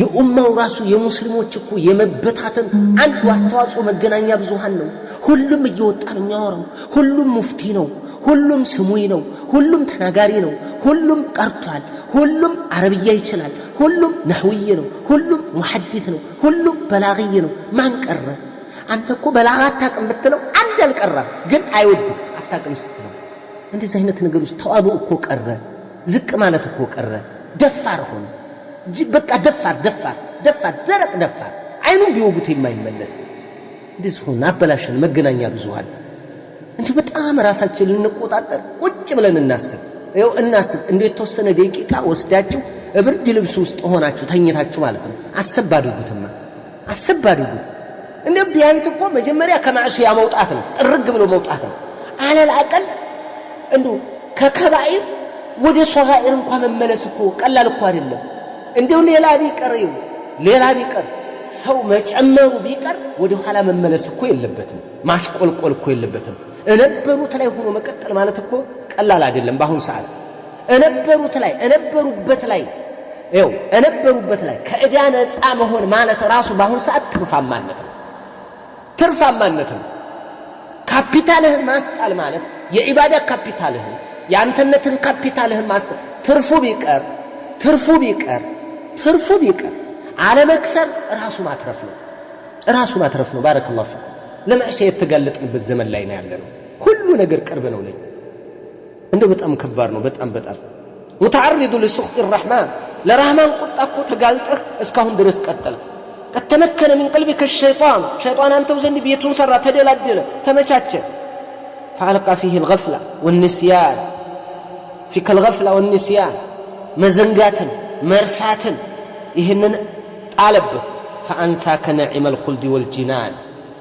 የኡማው ራሱ የሙስሊሞች እኮ የመበታተን አንዱ አስተዋጽኦ መገናኛ ብዙሃን ነው። ሁሉም እየወጣ ነው የሚያወራው። ሁሉም ሙፍቲ ነው፣ ሁሉም ስሙይ ነው፣ ሁሉም ተናጋሪ ነው፣ ሁሉም ቀርቷል፣ ሁሉም አረብያ ይችላል፣ ሁሉም ነህውይ ነው፣ ሁሉም ሙሐዲስ ነው፣ ሁሉም በላግይ ነው። ማን ቀረ? አንተ እኮ በላጋ አታውቅም ብትለው አንድ አልቀረም፣ ግን አይወድም አታውቅም ስትለው። እንደዚህ አይነት ነገር ውስጥ ተዋቡ እኮ ቀረ፣ ዝቅ ማለት እኮ ቀረ። ደፋር ሆነ። በቃ ደፋር ደረቅ ደፋር አይኑን ቢወጉት የማይመለስ እንደዚህ ሆነ። አበላሸን መገናኛ ብዙሃን። እንዲህ በጣም ራሳችን ልንቆጣጠር ቁጭ ብለን እናስብ። እንዴት ተወሰነ ደቂቃ ወስዳችሁ ብርድ ልብስ ውስጥ ሆናችሁ ተኝታችሁ ማለት ነው አሰብ አድርጉት። እንደ ቢያንስ እኮ መጀመሪያ ከማዕሲያ መውጣት ነው፣ ጥርግ ብሎ መውጣት ነው። አለል አቀል እንደው ከከባኢር ወደ ሶጋኢር እንኳን መመለስ እኮ ቀላል እኮ አይደለም። እንደው ሌላ ቢቀር ሰው መጨመሩ ቢቀር ወደ ኋላ መመለስ እኮ የለበትም፣ ማሽቆልቆል እኮ የለበትም። እነበሩት ላይ ሆኖ መቀጠል ማለት እኮ ቀላል አይደለም። በአሁን ሰዓት እነበሩበት ላይ ከዕዳ ነፃ መሆን ማለት ራሱ በአሁን ሰዓት ትርፋማነት ነው። ካፒታልህን ማስጣል ማለት የዒባዳ ካፒታልህን የአንተነትን ካፒታልህን ማስጣል ትርፉ ቢቀር አለመክሰር ራሱ ማትረፍ ነው። ባረከላሁ ፊኩም። ለማዕሲያ የተጋለጥንበት ዘመን ላይ ነው ያለነው። ሁሉ ነገር ቅርብ ነው ላይ እንደው በጣም ከባድ ነው። በጣም ሙተዓሪዱ ለሱኽጢ الرحمن ለረህማን ቁጣ እኮ ተጋልጠህ እስካሁን ድረስ ቀጠለ። ከተመከነ من قلبك الشيطان አንተው ዘንድ ቤቱን ሰራ፣ ተደላደለ፣ ተመቻቸ። فألقى فيه الغفلة والنسيان فيك الغفلة والنسيان መዘንጋትን መርሳትን ይህንን ጣለብህ። فأنساك نعم الخلد والجنان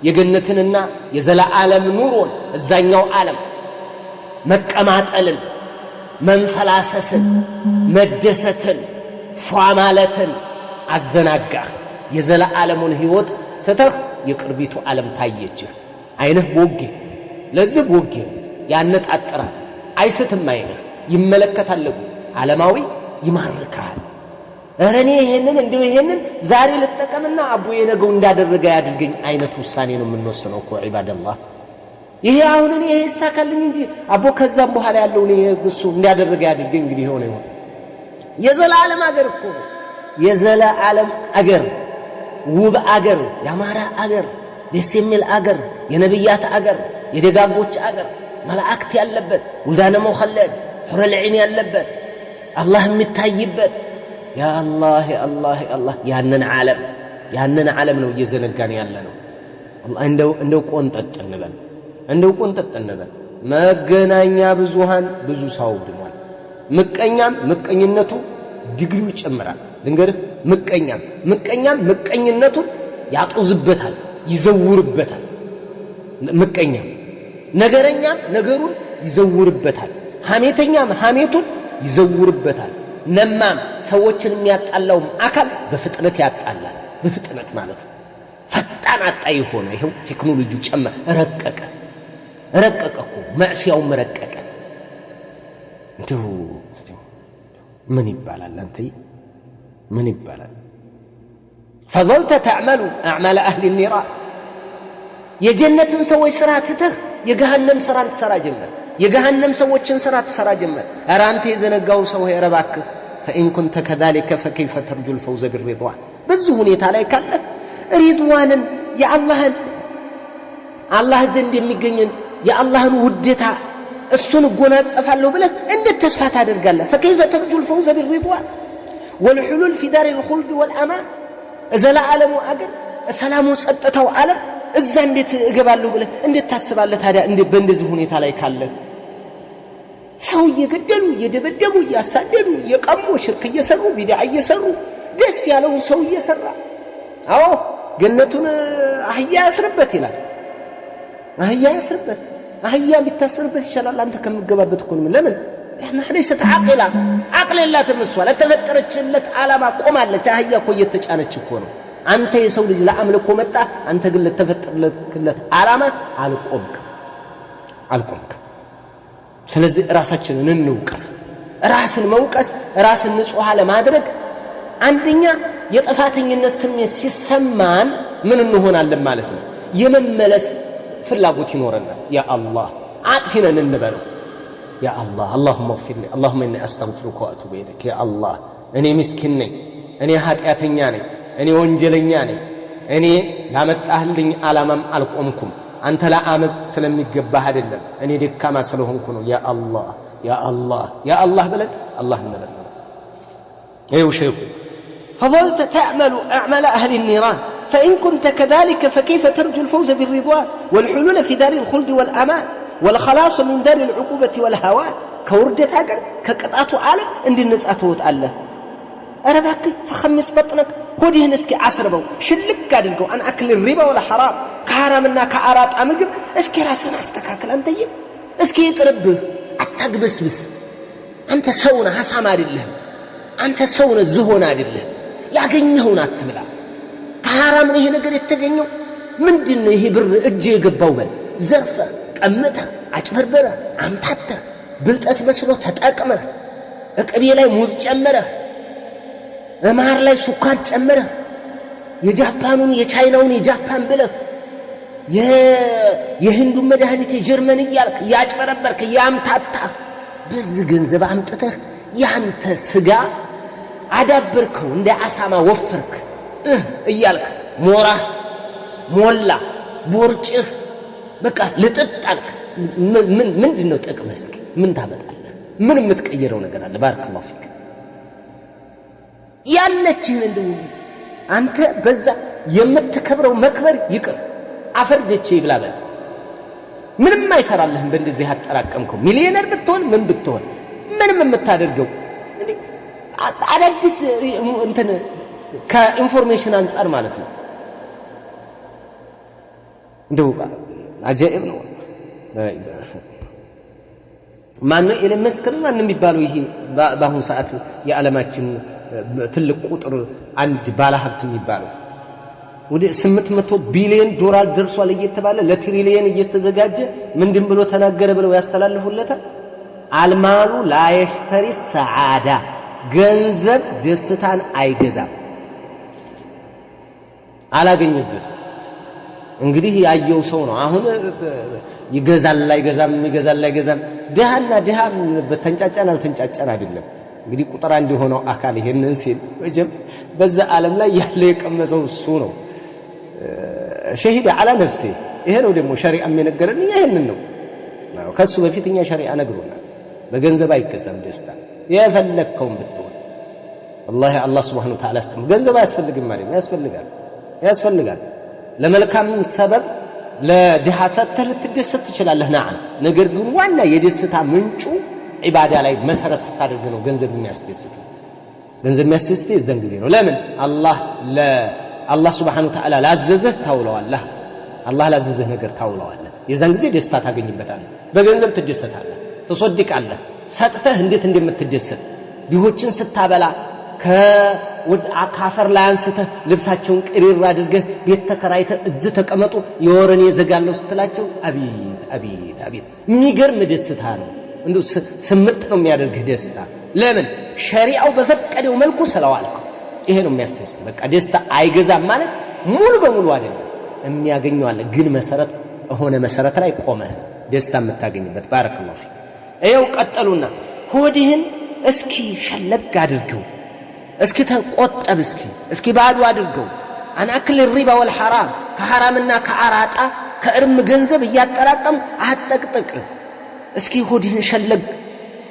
የገነትንና የዘላለም ኑሮን እዛኛው ዓለም መቀማጠልን፣ መንፈላሰስን፣ መደሰትን፣ ፏማለትን አዘናጋህ። የዘላለሙን ህይወት ተተህ የቅርቢቱ ዓለም ታየችህ። አይንህ ቦጌ ለዚህ ቦጌ ያነጣጥራል፣ አይስትም። አይንህ ይመለከታል፣ ዓለማዊ ይማርካል። እኔ ይሄንን ዛሬ ልጠቀምና አቡዬ ነገው እንዳደረገ ያድርገኝ አይነት ውሳኔ ነው የምንወስነው እኮ ዒባደላህ። ይሄ አሁን እኔ ይሳካልኝ እንጂ አቦ ከዛም በኋላ ያለው እሱ እንዳደረገ ያድርገኝ እንግዲህ ሆነ ይሆን። የዘላለም አገር እኮ የዘላለም አገር፣ ውብ አገር፣ ያማረ አገር፣ ደስ የሚል አገር፣ የነብያት አገር፣ የደጋጎች አገር፣ መላእክት ያለበት፣ ውልዳነ ሙኸለድ ሑረል ዒን ያለበት፣ አላህ የሚታይበት። ያ አላህ ያንን ዓለም ነው እየዘነጋን ያለነው። እንደው ቆንጠጥ እንበል። መገናኛ ብዙሃን ብዙ ሰው ድሟል። ምቀኝነቱ ዲግሪው ይጨምራል። ልንገርህ፣ ምቀኛም ምቀኝነቱን ያጦዝበታል፣ ይዘውርበታል። ነገረኛም ነገሩን ይዘውርበታል። ሐሜተኛም ሐሜቱን ይዘውርበታል። ነማም ሰዎችን የሚያጣላውም አካል በፍጥነት ያጣላል። በፍጥነት ማለት ፈጣን አጣይ ሆነ። ይሄው ቴክኖሎጂው ረቀቀ። ረቀቀኩ ማዕሲያው መረቀቀ እንደው ምን ይባላል አንተ ምን ይባላል فظلت تعمل اعمال اهل النيران የጀነትን ሰዎች ስራ ትተህ የገሃነም ስራን ትሰራ ጀመር የገሃነም ሰዎችን ስራ ትሰራ ጀመር ኧረ አንተ የዘነጋው ሰው እባክህ فإن كنت كذلك فكيف ترجو الفوز بالرضوان በዚህ ሁኔታ ላይ ካለ ሪድዋንን የአላህን አላህ ዘንድ የሚገኝን የአላህን ውዴታ እሱን ጎናጸፋለሁ ብለህ እንዴት ተስፋ ታደርጋለህ فكيف ترجو الفوز بالرضوان والحلول في دار الخلد والأمان እዘላ ዓለሙ አገር ሰላሙ ጸጥታው ዓለም እዛ እንዴት እገባለሁ ብለህ እንዴት ታስባለህ ታዲያ እንዴ በእንደዚህ ሁኔታ ላይ ካለ ሰው እየገደሉ እየደበደቡ እያሳደዱ የቀሙ ሽርክ እየሰሩ ቢድዓ እየሰሩ ደስ ያለው ሰው እየሰራ አዎ ገነቱን አህያ ያስርበት ይላል አህያ ያስርበት አህያ ቢታሰርበት ይችላል አንተ ከምገባበት እኮ ለምን احنا ليست عاقله عقل لا تمسوا لا تفكرتشለት ዓላማ ቆማለች አህያ እኮ እየተጫነች እኮ ነው አንተ የሰው ልጅ ለአምልኮ መጣ አንተ ግን ለተፈጠረለት ዓላማ አልቆምክ ስለዚህ ራሳችንን እንውቀስ ራስን መውቀስ ራስን ንጹህ ለማድረግ አንደኛ የጥፋተኝነት ስሜት ሲሰማን ምን እንሆናለን ማለት ነው የመመለስ ፍላጎት ይኖረናል ያ አላህ አጥፊነን እንበለው يا الله اللهم اغفر لي اللهم اني استغفرك واتوب اليك يا الله اني مسكين ነኝ እኔ ኃጢያተኛ ነኝ እኔ ወንጀለኛ ነኝ እኔ ላመጣህልኝ ዓላማም አልቆምኩም አንተ ለአመጽ ስለሚገባህ አይደለም እኔ ደካማ ስለሆንኩ ነው ያ አላህ ያ አላህ ያ አላህ ብለን አላህ እንበል ايوه شيخ فضلت تعمل اعمال اهل النيران فان كنت كذلك فكيف ترجو الفوز بالرضوان والحلول في دار الخلد والامان والخلاص من دار العقوبة والهوان كوردت أجر كقطعة عالم عند الناس أتوت الله أربعك فخمس بطنك هودي هنسكي عصر بو شلك قادلكو أن أكل الربا ولا حرام كحرامنا كعرات أمجب اسكي راسنا استكاكل أنت يب اسكي يقرب أتقبس بس أنت سونا حسام عاد الله أنت سونا الزهون عاد الله يعقيني هنا أتبلا كحرامنا هنا قد يتقينيو من دنه يبر اجي قبوبا زرفة ቀመተ አጭበርበረ አምታተ ብልጠት መስሎ ተጠቀመ እቅቤ ላይ ሙዝ ጨመረ ማር ላይ ሱካር ጨመረ የጃፓኑን የቻይናውን የጃፓን ብለ የህንዱን መድኃኒት የጀርመን ይያልክ ያጭበረበርክ ያምታታ በዚህ ገንዘብ አምጥተህ ያንተ ስጋ አዳበርከው እንደ አሳማ ወፈርክ ይያልክ ሞራ ሞላ ቦርጭህ በቃ ልጥጣልክ ምንድነው ጥቅምህ እስኪ ምን ታመጣለህ ምን የምትቀየረው ነገር አለ ባረከላሁ ፊክ ያለችህን እንደው አንተ በዛ የምትከብረው መክበር ይቅር አፈርጀቼ ይብላበል ምንም አይሰራልህም በእንደዚህ አጠራቀምከው ሚሊዮነር ብትሆን ምን ብትሆን ምንም የምታደርገው እንዴ አዳዲስ እንትን ከኢንፎርሜሽን አንፃር ማለት ነው እንደው عجائب ነው ማን ኢለን መስከረ ማን የሚባለው ይሄ በአሁን ሰዓት የዓለማችን ትልቅ ቁጥር አንድ ባለሀብት የሚባለው ወደ 800 ቢሊዮን ዶላር ደርሷል እየተባለ ለትሪሊየን እየተዘጋጀ ምንድን ብሎ ተናገረ ብለው ያስተላልፉለታል አልማሉ ላይሽተሪ ሰዓዳ ገንዘብ ደስታን አይገዛም አላገኘበትም እንግዲህ ያየው ሰው ነው አሁን ይገዛል ላይ ገዛም ደሃና ደሃ በተንጫጫን አልተንጫጫን አይደለም እንግዲህ ቁጥር አንድ ሆነው አካል ይሄንን ሲል ወጀም በዛ ዓለም ላይ ያለ የቀመሰው እሱ ነው ሸሂድ على نفسه ይሄ ነው ደግሞ ሸሪዓ የሚነገረን ይሄንን ነው ከሱ በፊትኛ ሸሪዓ ነግሮናል በገንዘብ አይከሰም ደስታ የፈለከውን ብትሆን والله الله سبحانه وتعالى አስተም ገንዘብ አያስፈልግም ማለት ያስፈልጋል ለመልካም ሰበብ ለድሃ ሰተህ ልትደሰት ትችላለህ ነዓም ነገር ግን ዋና የደስታ ምንጩ ዒባዳ ላይ መሰረት ስታደርግ ነው ገንዘብ የሚያስደስት የዘን ጊዜ ነው ለምን አላህ Subhanahu Wa Ta'ala ላዘዘህ ታውለዋለህ አላህ ላዘዘህ ነገር ታውለዋለህ የዘን ጊዜ ደስታ ታገኝበታለህ በገንዘብ ትደሰታለህ ተሰድቃለህ ሰጥተህ እንዴት እንደምትደሰት ድሆችን ስታበላ አካፈር ላይ አንስተህ ልብሳቸውን ቅሪር አድርገህ ቤት ተከራይተህ እዚህ ተቀመጡ የወረኔ ዘጋለው ስትላቸው አቤት አቤት አቤት የሚገርም ደስታ ነው። እንደው ስምጥ ነው የሚያደርግህ ደስታ። ለምን ሸሪዓው በፈቀደው መልኩ ስለዋልኩ ይሄ ነው የሚያስደስት። በቃ ደስታ አይገዛም ማለት ሙሉ በሙሉ አይደለም፣ የሚያገኘው አለ። ግን መሰረት ላይ ቆመህ ደስታ የምታገኝበት። ባረከላሁ ፊክ። ይኸው ቀጠሉና ሆድህን እስኪ ሸለግ አድርገው፣ እስኪ ተቆጠብ፣ እስኪ ባዶ አድርገው። አን አክል ሪባ ወልሐራም፣ ከሐራምና ከአራጣ ከእርም ገንዘብ እያጠራቀም አትጠቅጥቅ። እስኪ ሆድህን ሸለግ፣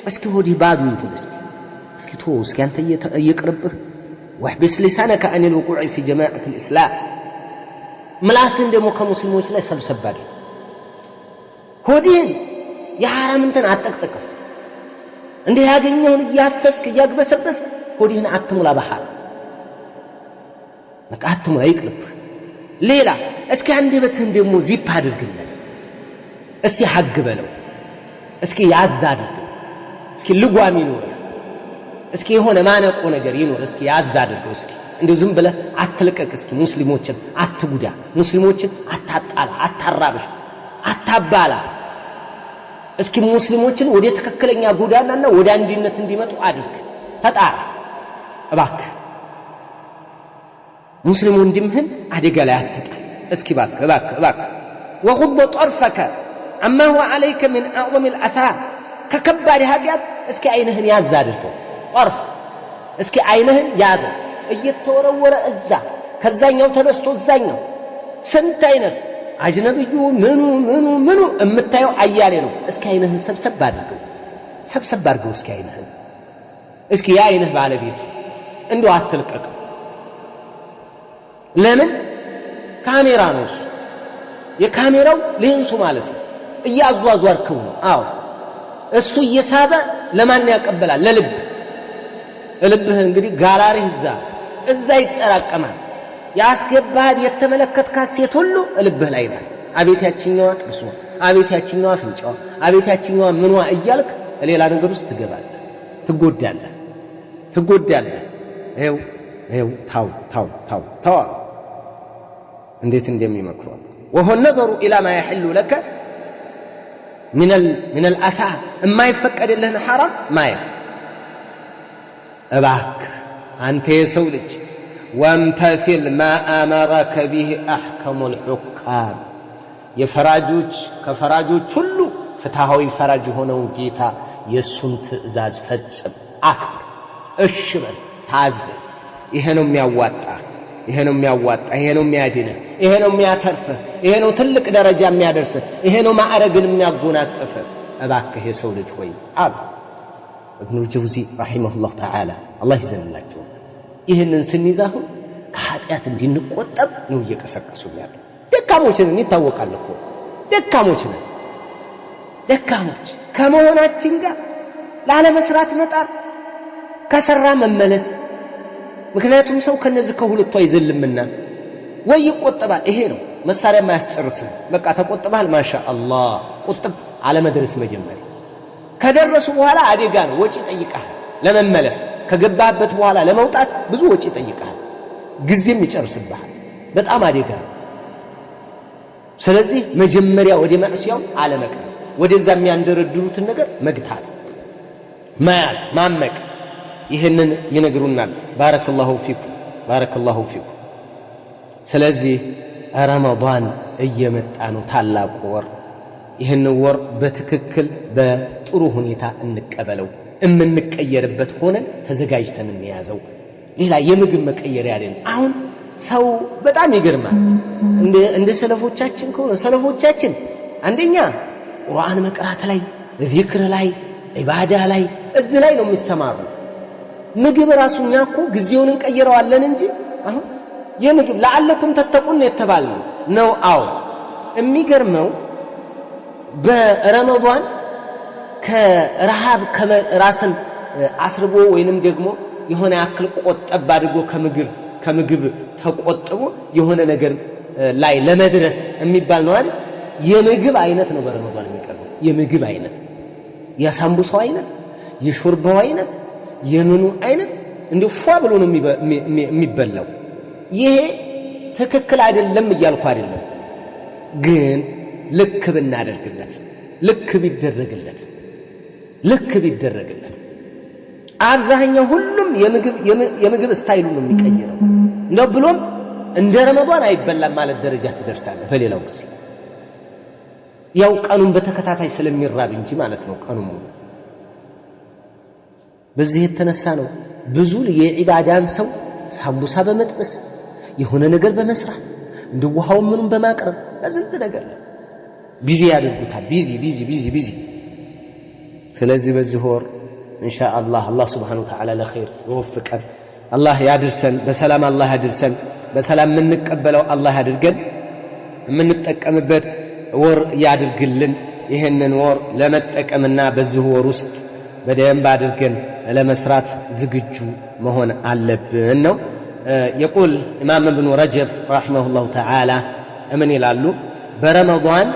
እስኪ ሆድህ ባዶ ይሁን። እስኪ ተው፣ እስኪ አንተ እየቅርብህ واحبس لسانك عن الوقوع في جماعة الإسلام ምላስን ደግሞ ከሙስሊሞች ላይ ሰብሰብ አድርግ። ሆድህን የሐራም እንትን አትጠቅጥቅ። እንደ ያገኘውን እያፈስክ እያግበሰበስክ ሆድህን አትሙላ በሐራም። በቃ አትሙላ፣ ይቅርብ። ሌላ እስኪ አንደበትህን ደግሞ ዚፕ አድርግለት። እስኪ ሐግ በለው፣ እስኪ ያዝ አድርገው፣ እስኪ ልጓም ይኑር፣ እስኪ የሆነ ማነቆ ነገር ይኑር፣ እስኪ ያዝ አድርገው። እስኪ እንደው ዝም ብለህ አትልቀቅ። እስኪ ሙስሊሞችን አትጉዳ፣ ሙስሊሞችን አታጣላ፣ አታራብሽ፣ አታባላ። እስኪ ሙስሊሞችን ወደ ትክክለኛ ጎዳናና ወደ አንድነት እንዲመጡ አድርግ። ተጣራ እባክህ። ሙስሊሙ ወንድምህን አደጋ ላይ አትጣል። እስኪ እባክህ وغض طرفك عما هو عليك من أعظم الآثام ከከባድ ኃጢአት እስኪ አይንህን ያዝ አድርገው። ጠርፍ እስኪ አይንህን ያዘው። እየተወረወረ እዛ ከዛኛው ተነስቶ እዛኛው ስንት አይነት አጅነብዩ ምኑ እምታየው አያሌ ነው። እስኪ አይንህን ሰብሰብ አድርገው። እስኪ አይንህን እስኪ የአይንህ ባለቤቱ እንደው አትልቀቅ። ለምን ካሜራ ነው እሱ። የካሜራው ሌንሱ ማለት ነው። እያዟዟርከው ነው። አዎ እሱ እየሳበ ለማን ያቀበላል? ለልብህ እንግዲህ ጋላሪህ እዛ ይጠራቀማል። ያስገባህ የተመለከትካት ሴት ሁሉ ልብህ ላይ ናት። አቤት ያችኛዋ ጥርሷ፣ አቤት ያችኛዋ አፍንጫዋ፣ አቤት ያችኛዋ ምኗ እያልክ ሌላ ነገር ውስጥ ትገባለህ፣ ትጎዳለህ። ይኸው ታው እንዴት እንደሚመክሩ وهو النظر إلى ما يحل لك من الآثام ما يفكر لهن حرام ما يف أباك أنت يسولج وامتثل ما أمرك به أحكم الحكام كفراجوج كله فتاهوي فرج هنا وجيتا يسنت إزاز فزم أكبر الشمل تعزز يهنم يواتا ይሄ ነው የሚያድንህ፣ ይሄ ነው የሚያተርፍህ፣ ይሄ ነው ትልቅ ደረጃ የሚያደርስህ፣ ይሄ ነው ማዕረግን የሚያጎናጽፍህ። እባክህ የሰው ልጅ ሆይ አሉ ኢብኑል ጀውዚ ረሂመሁላህ ተዓላ አላህ ይዘንላቸው። ይህንን ስንይዛሁ ከኃጢአት እንድንቆጠብ ነው እየቀሰቀሱ ያለው። ደካሞች ነን ይታወቃል እኮ ደካሞች ከመሆናችን ጋር ላለመስራት መጣር፣ ከሰራ መመለስ። ምክንያቱም ሰው ከነዚህ ከሁለቱ አይዘልምና ወይ ይቆጠባል። ይሄ ነው መሳሪያ ማያስጨርስህ። በቃ ተቆጥባል ማሻአላህ። ቁጥብ አለመድረስ መጀመሪያ ከደረሱ በኋላ አደጋ ነው። ወጪ ይጠይቃል ለመመለስ። ከገባህበት በኋላ ለመውጣት ብዙ ወጪ ይጠይቃል፣ ጊዜም ይጨርስብሃል። በጣም አደጋ ነው። ስለዚህ መጀመሪያ ወደ ማዕሲያው አለመቅረብ፣ ወደዛ የሚያንደረድሩትን ነገር መግታት፣ መያዝ፣ ማመቅ። ይህንን ይነግሩናል። ባረከላሁ ፊኩም። ስለዚህ ረመዳን እየመጣ ነው፣ ታላቁ ወር። ይህን ወር በትክክል በጥሩ ሁኔታ እንቀበለው። የምንቀየርበት ሆነን ተዘጋጅተን እንያዘው። ሌላ የምግብ መቀየሪያ አይደለም። አሁን ሰው በጣም ይገርማል። እንደ ሰለፎቻችን ከሆነ ሰለፎቻችን አንደኛ ቁርአን መቅራት ላይ፣ ዚክር ላይ፣ ዒባዳ ላይ እዚህ ላይ ነው የሚሰማሩ። ምግብ ራሱኛ እኮ ጊዜውን እንቀይረዋለን እንጂ አሁን የምግብ ለዓለኩም ተተቁን የተባልነው ነው። አዎ የሚገርመው በረመዳን ከረሃብ ራስን አስርቦ ወይንም ደግሞ የሆነ ያክል ቆጠብ አድርጎ ከምግብ ተቆጥቦ የሆነ ነገር ላይ ለመድረስ የሚባል ነው አይደል? የምግብ አይነት ነው በረመዳን የሚቀርበው። የምግብ አይነት፣ የሳምቡሳው አይነት፣ የሾርባው አይነት፣ የምኑ አይነት እንዲሁ ፏ ብሎ ነው የሚበላው። ይሄ ትክክል አይደለም እያልኩ አይደለም፣ ግን ልክ ብናደርግለት ልክ ቢደረግለት አብዛኛው ሁሉም የምግብ ስታይሉ ነው የሚቀየረው። እንደው ብሎም እንደ ረመዳን አይበላም ማለት ደረጃ ትደርሳለህ። በሌላው ጊዜ ያው ቀኑን በተከታታይ ስለሚራብ እንጂ ማለት ነው ቀኑ ሙሉ። በዚህ የተነሳ ነው ብዙ የዒባዳን ሰው ሳምቡሳ በመጥበስ የሆነ ነገር በመስራት እንደ ውሃው ምኑን በማቅረብ በዝንት ነገር ቢዚ ያደርጉታል። ቢዚ። ስለዚህ በዚህ ወር ኢንሻአላህ አላህ Subhanahu Wa Ta'ala ለኸይር ይወፍቀን። አላህ ያድርሰን፣ በሰላም አላህ ያድርሰን፣ በሰላም የምንቀበለው አላህ ያድርገን፣ የምንጠቀምበት ወር ያድርግልን። ይሄንን ወር ለመጠቀምና በዚህ ወር ውስጥ በደንብ አድርገን ለመስራት ዝግጁ መሆን አለብን ነው። يقول إمام ابن رجب رحمه الله تعالى أمن ይላሉ በረመዳን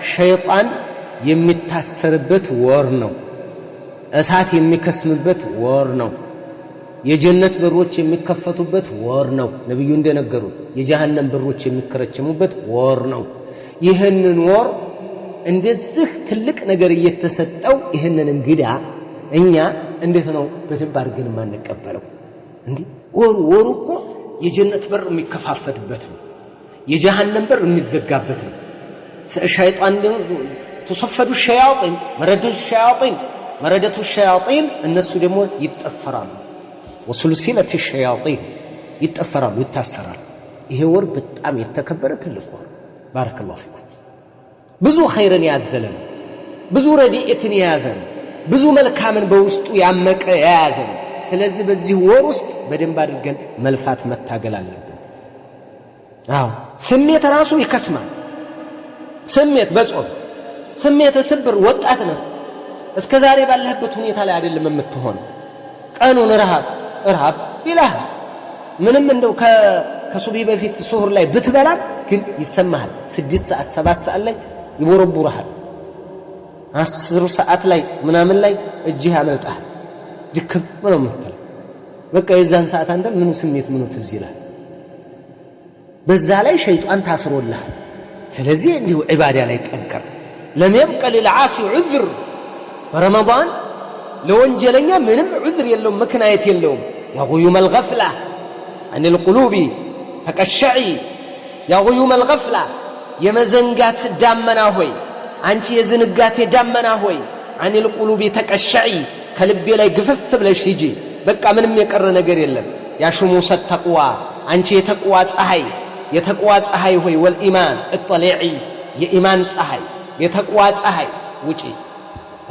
ሸይጣን የሚታሰርበት ወር ነው፣ እሳት የሚከስምበት ወር ነው፣ የጀነት በሮች የሚከፈቱበት ወር ነው። ነብዩ እንደነገሩ የጀሃነም በሮች የሚከረችሙበት ወር ነው። ይህንን ወር እንደዚህ ትልቅ ነገር እየተሰጠው ይህንን እንግዳ እኛ እንዴት ነው በደንብ አድርገን ማንቀበለው? እንዴ ወሩ እኮ የጀነት በር የሚከፋፈትበት ነው፣ የጀሃነም በር የሚዘጋበት ነው። ሸይጣን ተሰፈዱ ሸያጢን መረደቱ ሸያጢን እነሱ ደግሞ ይጠፈራሉ። ወሱልሲለት ሸያጢን ይጠፈራሉ፣ ይታሰራሉ። ይሄ ወር በጣም የተከበረ ትልቅ ወር ባረከላሁ ፊኩም። ብዙ ኸይርን ያዘለ ነው፣ ብዙ ረዲኤትን የያዘ ነው፣ ብዙ መልካምን በውስጡ ያመቀ የያዘ ነው። ስለዚህ በዚህ ወር ውስጥ በደንብ አድርገን መልፋት መታገል አለብን። ስሜት ራሱ ይከስማል። ስሜት በጾም ስሜት ስብር ወጣት ነው እስከ ዛሬ ባለህበት ሁኔታ ላይ አይደለም የምትሆነው። ቀኑን ረሃብ ይላል። ምንም እንደው ከሱብሂ በፊት ሱሁር ላይ ብትበላ ግን ይሰማሃል። 6 ሰዓት 7 ሰዓት ላይ ይቦረቡራል። 10 ሰዓት ላይ ምናምን ላይ እጅህ ያመልጣል። ድክም ምንም ምትል በቃ የዛን ሰዓት አንተ ምን ስሜት ምን ትዝ ይላል። በዛ ላይ ሸይጣን ታስሮልሃል። ስለዚህ እንዲሁ ዒባዳ ላይ ጠንከር። ለም يبقى للعاصي عذر برمضان ለወንጀለኛ ምንም ዑዝር የለውም፣ ምክንያት የለውም። يا غيوم الغفلة عن القلوب تقشعي يا غيوم الغفلة የመዘንጋት ዳመና ሆይ አንቺ የዝንጋቴ ዳመና ሆይ عن القلوب تقشعي ከልቤ ላይ ግፍፍ ብለሽ ሂጂ። በቃ ምንም የቀረ ነገር የለም። ያ ሹሙሰ ተቅዋ አንቺ የተቅዋ ፀሐይ ሆይ ወልኢማን እጠሊዒ የኢማን ፀሐይ የተቅዋ ፀሐይ ውጪ፣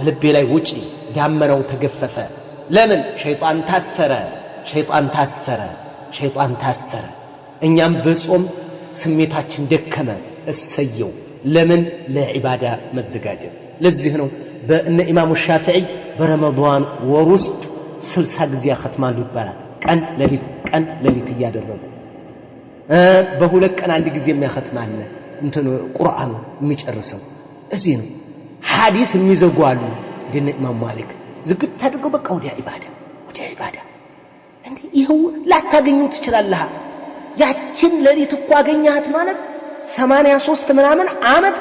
ልቤ ላይ ውጪ። ዳመናው ተገፈፈ። ለምን? ሸይጣን ታሰረ። እኛም በጾም ስሜታችን ደከመ። እሰየው። ለምን? ለዒባዳ መዘጋጀት። ለዚህ ነው በእነ ኢማሙ ሻፊዒ በረመዳን ወር ውስጥ 60 ጊዜ ያختማሉ ይባላል። ቀን ለሊት እያደረጉ በሁለት ቀን አንድ ጊዜ የሚያختማል ቁርአን የሚጨርሰው። እዚህ ነው ሐዲስ የሚዘጓሉ እንደነ ኢማም ማሊክ ዝግት አድርገው በቃ ወዲያ ዒባዳ እንዴ ይሄው ላታገኙ ትችላለህ። ያችን ለሊት እኮ አገኛት ማለት 83 ምናምን ዓመት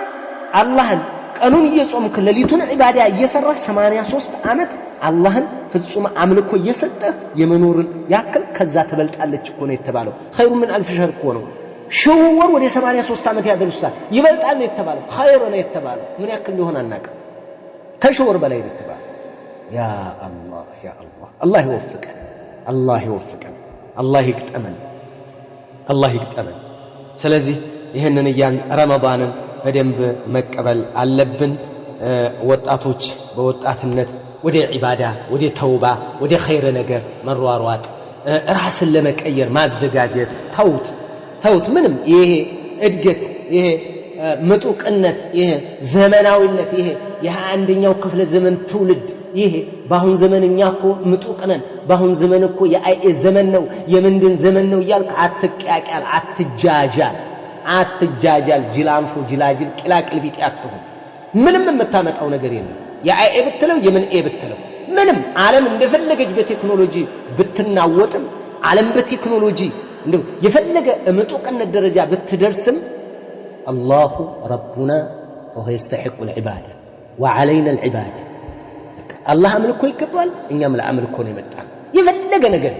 አላህን ቀኑን እየጾምክ ለሊቱን ዒባዳ እየሰራህ 83 ዓመት አላህን ፍጹም አምልኮ እየሰጠህ የመኖርን ያክል ከዛ ተበልጣለች እኮ ነው የተባለው። ኸይሩ ምን አልፍ ሸህር እኮ ነው። ሸወር ወደ 83 ዓመት ያደርሳል ይበልጣል ነው የተባለው። ኸይር ነው የተባለው። ምን ያክል ሊሆን አናውቅም። ከሸወር በላይ ነው የተባለው። ያ አላህ አላህ ይወፍቀን፣ አላህ ይግጠመን። ስለዚህ ይህንን ረመዳንን በደንብ መቀበል አለብን። ወጣቶች በወጣትነት ወደ ዒባዳ፣ ወደ ተውባ፣ ወደ ኸይር ነገር መሯሯጥ፣ ራስን ለመቀየር ማዘጋጀት። ተውት ምንም ይሄ እድገት፣ ይሄ ምጡቅነት፣ ይሄ ዘመናዊነት፣ ይሄ የ21ኛው ክፍለ ዘመን ትውልድ ይሄ በአሁን ዘመን እኛ እኮ ምጡቅ ነን፣ በአሁን ዘመን እኮ የአይኤ ዘመን ነው የምንድን ዘመን ነው እያልክ አትቅያቅያል፣ አትጃጃል። ጅላንፎ ጅላጅል ቅላቅል ቢጤ አትሁን። ምንም የምታመጣው ነገር የለም። የአይኤ ብትለው የምን ኤ ብትለው ምንም ዓለም እንደፈለገች በቴክኖሎጂ ብትናወጥም ዓለም በቴክኖሎጂ እንደው የፈለገ እምጡቅነት ደረጃ ብትደርስም الله ربنا وهو يستحق العبادة وعلينا العبادة الله أملكه يكبل إنما لا أملكه يمتع يفلق نجر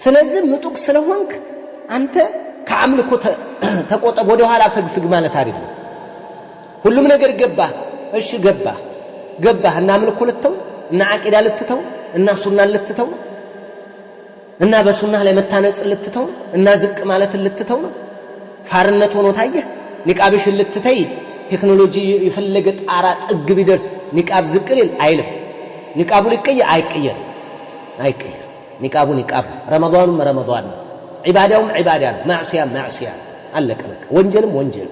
سلازم متوق سلوانك أنت كعملكه تقوت أبوده على فق ما نتعرف كل من نجر جبه إيش جبه إن أملكه للتو إن عقيدة للتو إن سنة للتو إن بسنة لمتانس للتو إن زك مالت للتو فارنت ሆኖ ታየ ንቃብሽ ልትተይ ቴክኖሎጂ ይፈልገት አራት ጥግ ቢደርስ ንቃብ ዝቅልል አይልም ንቃቡ ልቀየ አይቀየር ንቃቡ ንቃብ ረመዳኑም ረመዳን ዒባዳውም ዒባዳ ማዕሲያ አለቀ ወንጀልም ወንጀል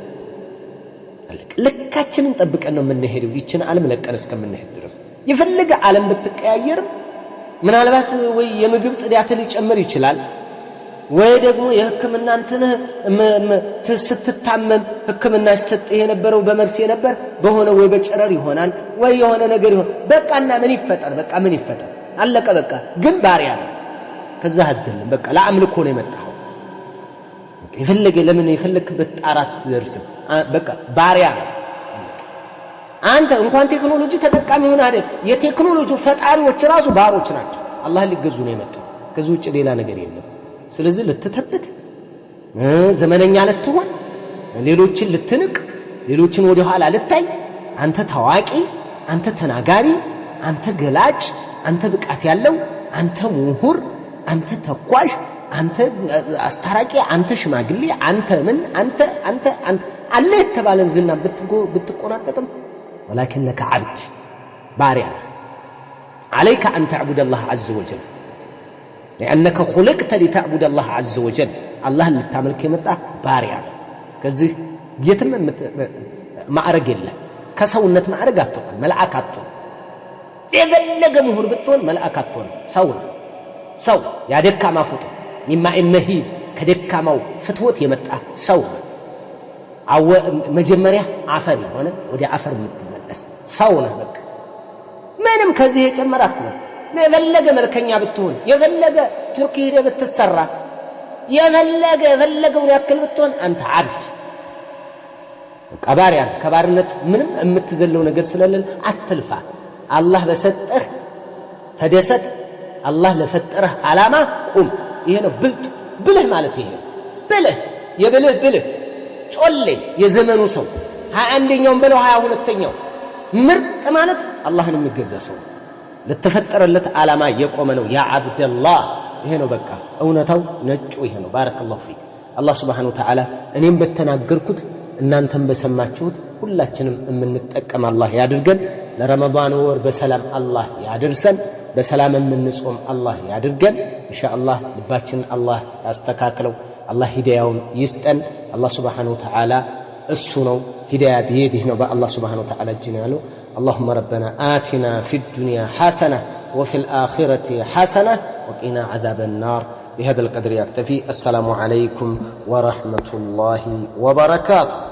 አለቀ ልካችንን ጠብቀን ነው የምንሄደው ይችን ዓለም ለቀን እስከምንሄድ ድረስ ይፈልገ ዓለም ብትቀያየር ምናልባት ወይ የምግብ ጽዳት ሊጨምር ይችላል ወይ ደግሞ የህክምና እንትን ስትታመም ህክምና ሲሰጥ የነበረው በመርፌ ነበር በሆነ ወይ በጨረር ይሆናል ወይ የሆነ ነገር ይሆን በቃና ምን ይፈጠር አለቀ በቃ ግን ባሪያ ነው ከዛ ሐዘልን በቃ ለአምልኮ ነው የመጣው ይፈልገ ለምን ይፈልክበት ጣራት ደርስ በቃ ባሪያ ነው አንተ እንኳን ቴክኖሎጂ ተጠቃሚ ሆነ አይደል የቴክኖሎጂ ፈጣሪዎች ራሱ ባሮች ናቸው አላህ ሊገዙ ነው የመጣው ከዚህ ውጭ ሌላ ነገር የለም ስለዚህ ልትተበት ዘመነኛ ልትሆን ሌሎችን ልትንቅ ሌሎችን ወደ ኋላ ልታይ አንተ ታዋቂ አንተ ተናጋሪ አንተ ገላጭ አንተ ብቃት ያለው አንተ ምሁር አንተ ተቋሽ አንተ አስታራቂ አንተ ሽማግሌ አንተ ምን አንተ አለ የተባለን ዝና ብትቆናጠጥም ولكنك عبد بارع عليك أن تعبد الله عز وجل لأنك خلقت لتعبد الله عز وجل الله اللي تعمل كلمة بارع كذي يتم معرج الله كسونة معرجاتهم ملائكاتهم يبلغ مهور بتون ملائكاتهم سو يا دكا ما فتو مما إمهي كدكا ما فتوت يمتع سو أو مجمريا عفري هنا ودي عفر متملس سونا بك ما نم كذي جمراتنا የፈለገ መልከኛ ብትሆን የፈለገ ቱርኪ ሄደህ ብትሰራ የፈለገውን ያክል ብትሆን አንተ አብድ ቀባሪያ ከባርነት ምንም የምትዘለው ነገር ስለሌለ አትልፋ አላህ በሰጠህ ተደሰት አላህ ለፈጠረህ ዓላማ ቁም ይሄ ነው ብልህ ማለት ይሄ ብልህ የብልህ ጮሌ የዘመኑ ሰው 21ኛው በለው 22ኛው ምርጥ ማለት አላህን የሚገዛ ሰው ለተፈጠረለት ዓላማ የቆመ ነው ያ አብደላህ ይሄ ነው በቃ እውነታው ነጩ ይሄ ነው ባረከላሁ ፊክ አላህ Subhanahu Wa Ta'ala እኔም በተናገርኩት እናንተም በሰማችሁት ሁላችንም የምንጠቀም አላህ ያድርገን ለረመዳን ወር በሰላም አላህ ያድርሰን በሰላም የምንጾም አላህ ያድርገን ኢንሻአላህ ልባችን አላህ ያስተካክለው አላህ ሂዳያውን ይስጠን አላህ Subhanahu Wa Ta'ala እሱ ነው ሂዳያ በየዲህ ነው በአላህ Subhanahu Wa Ta'ala እጅ ነው ያለው اللهم ربنا آتنا في الدنيا حسنة وفي الآخرة حسنة وقنا عذاب النار بهذا القدر يكتفي السلام عليكم ورحمة الله وبركاته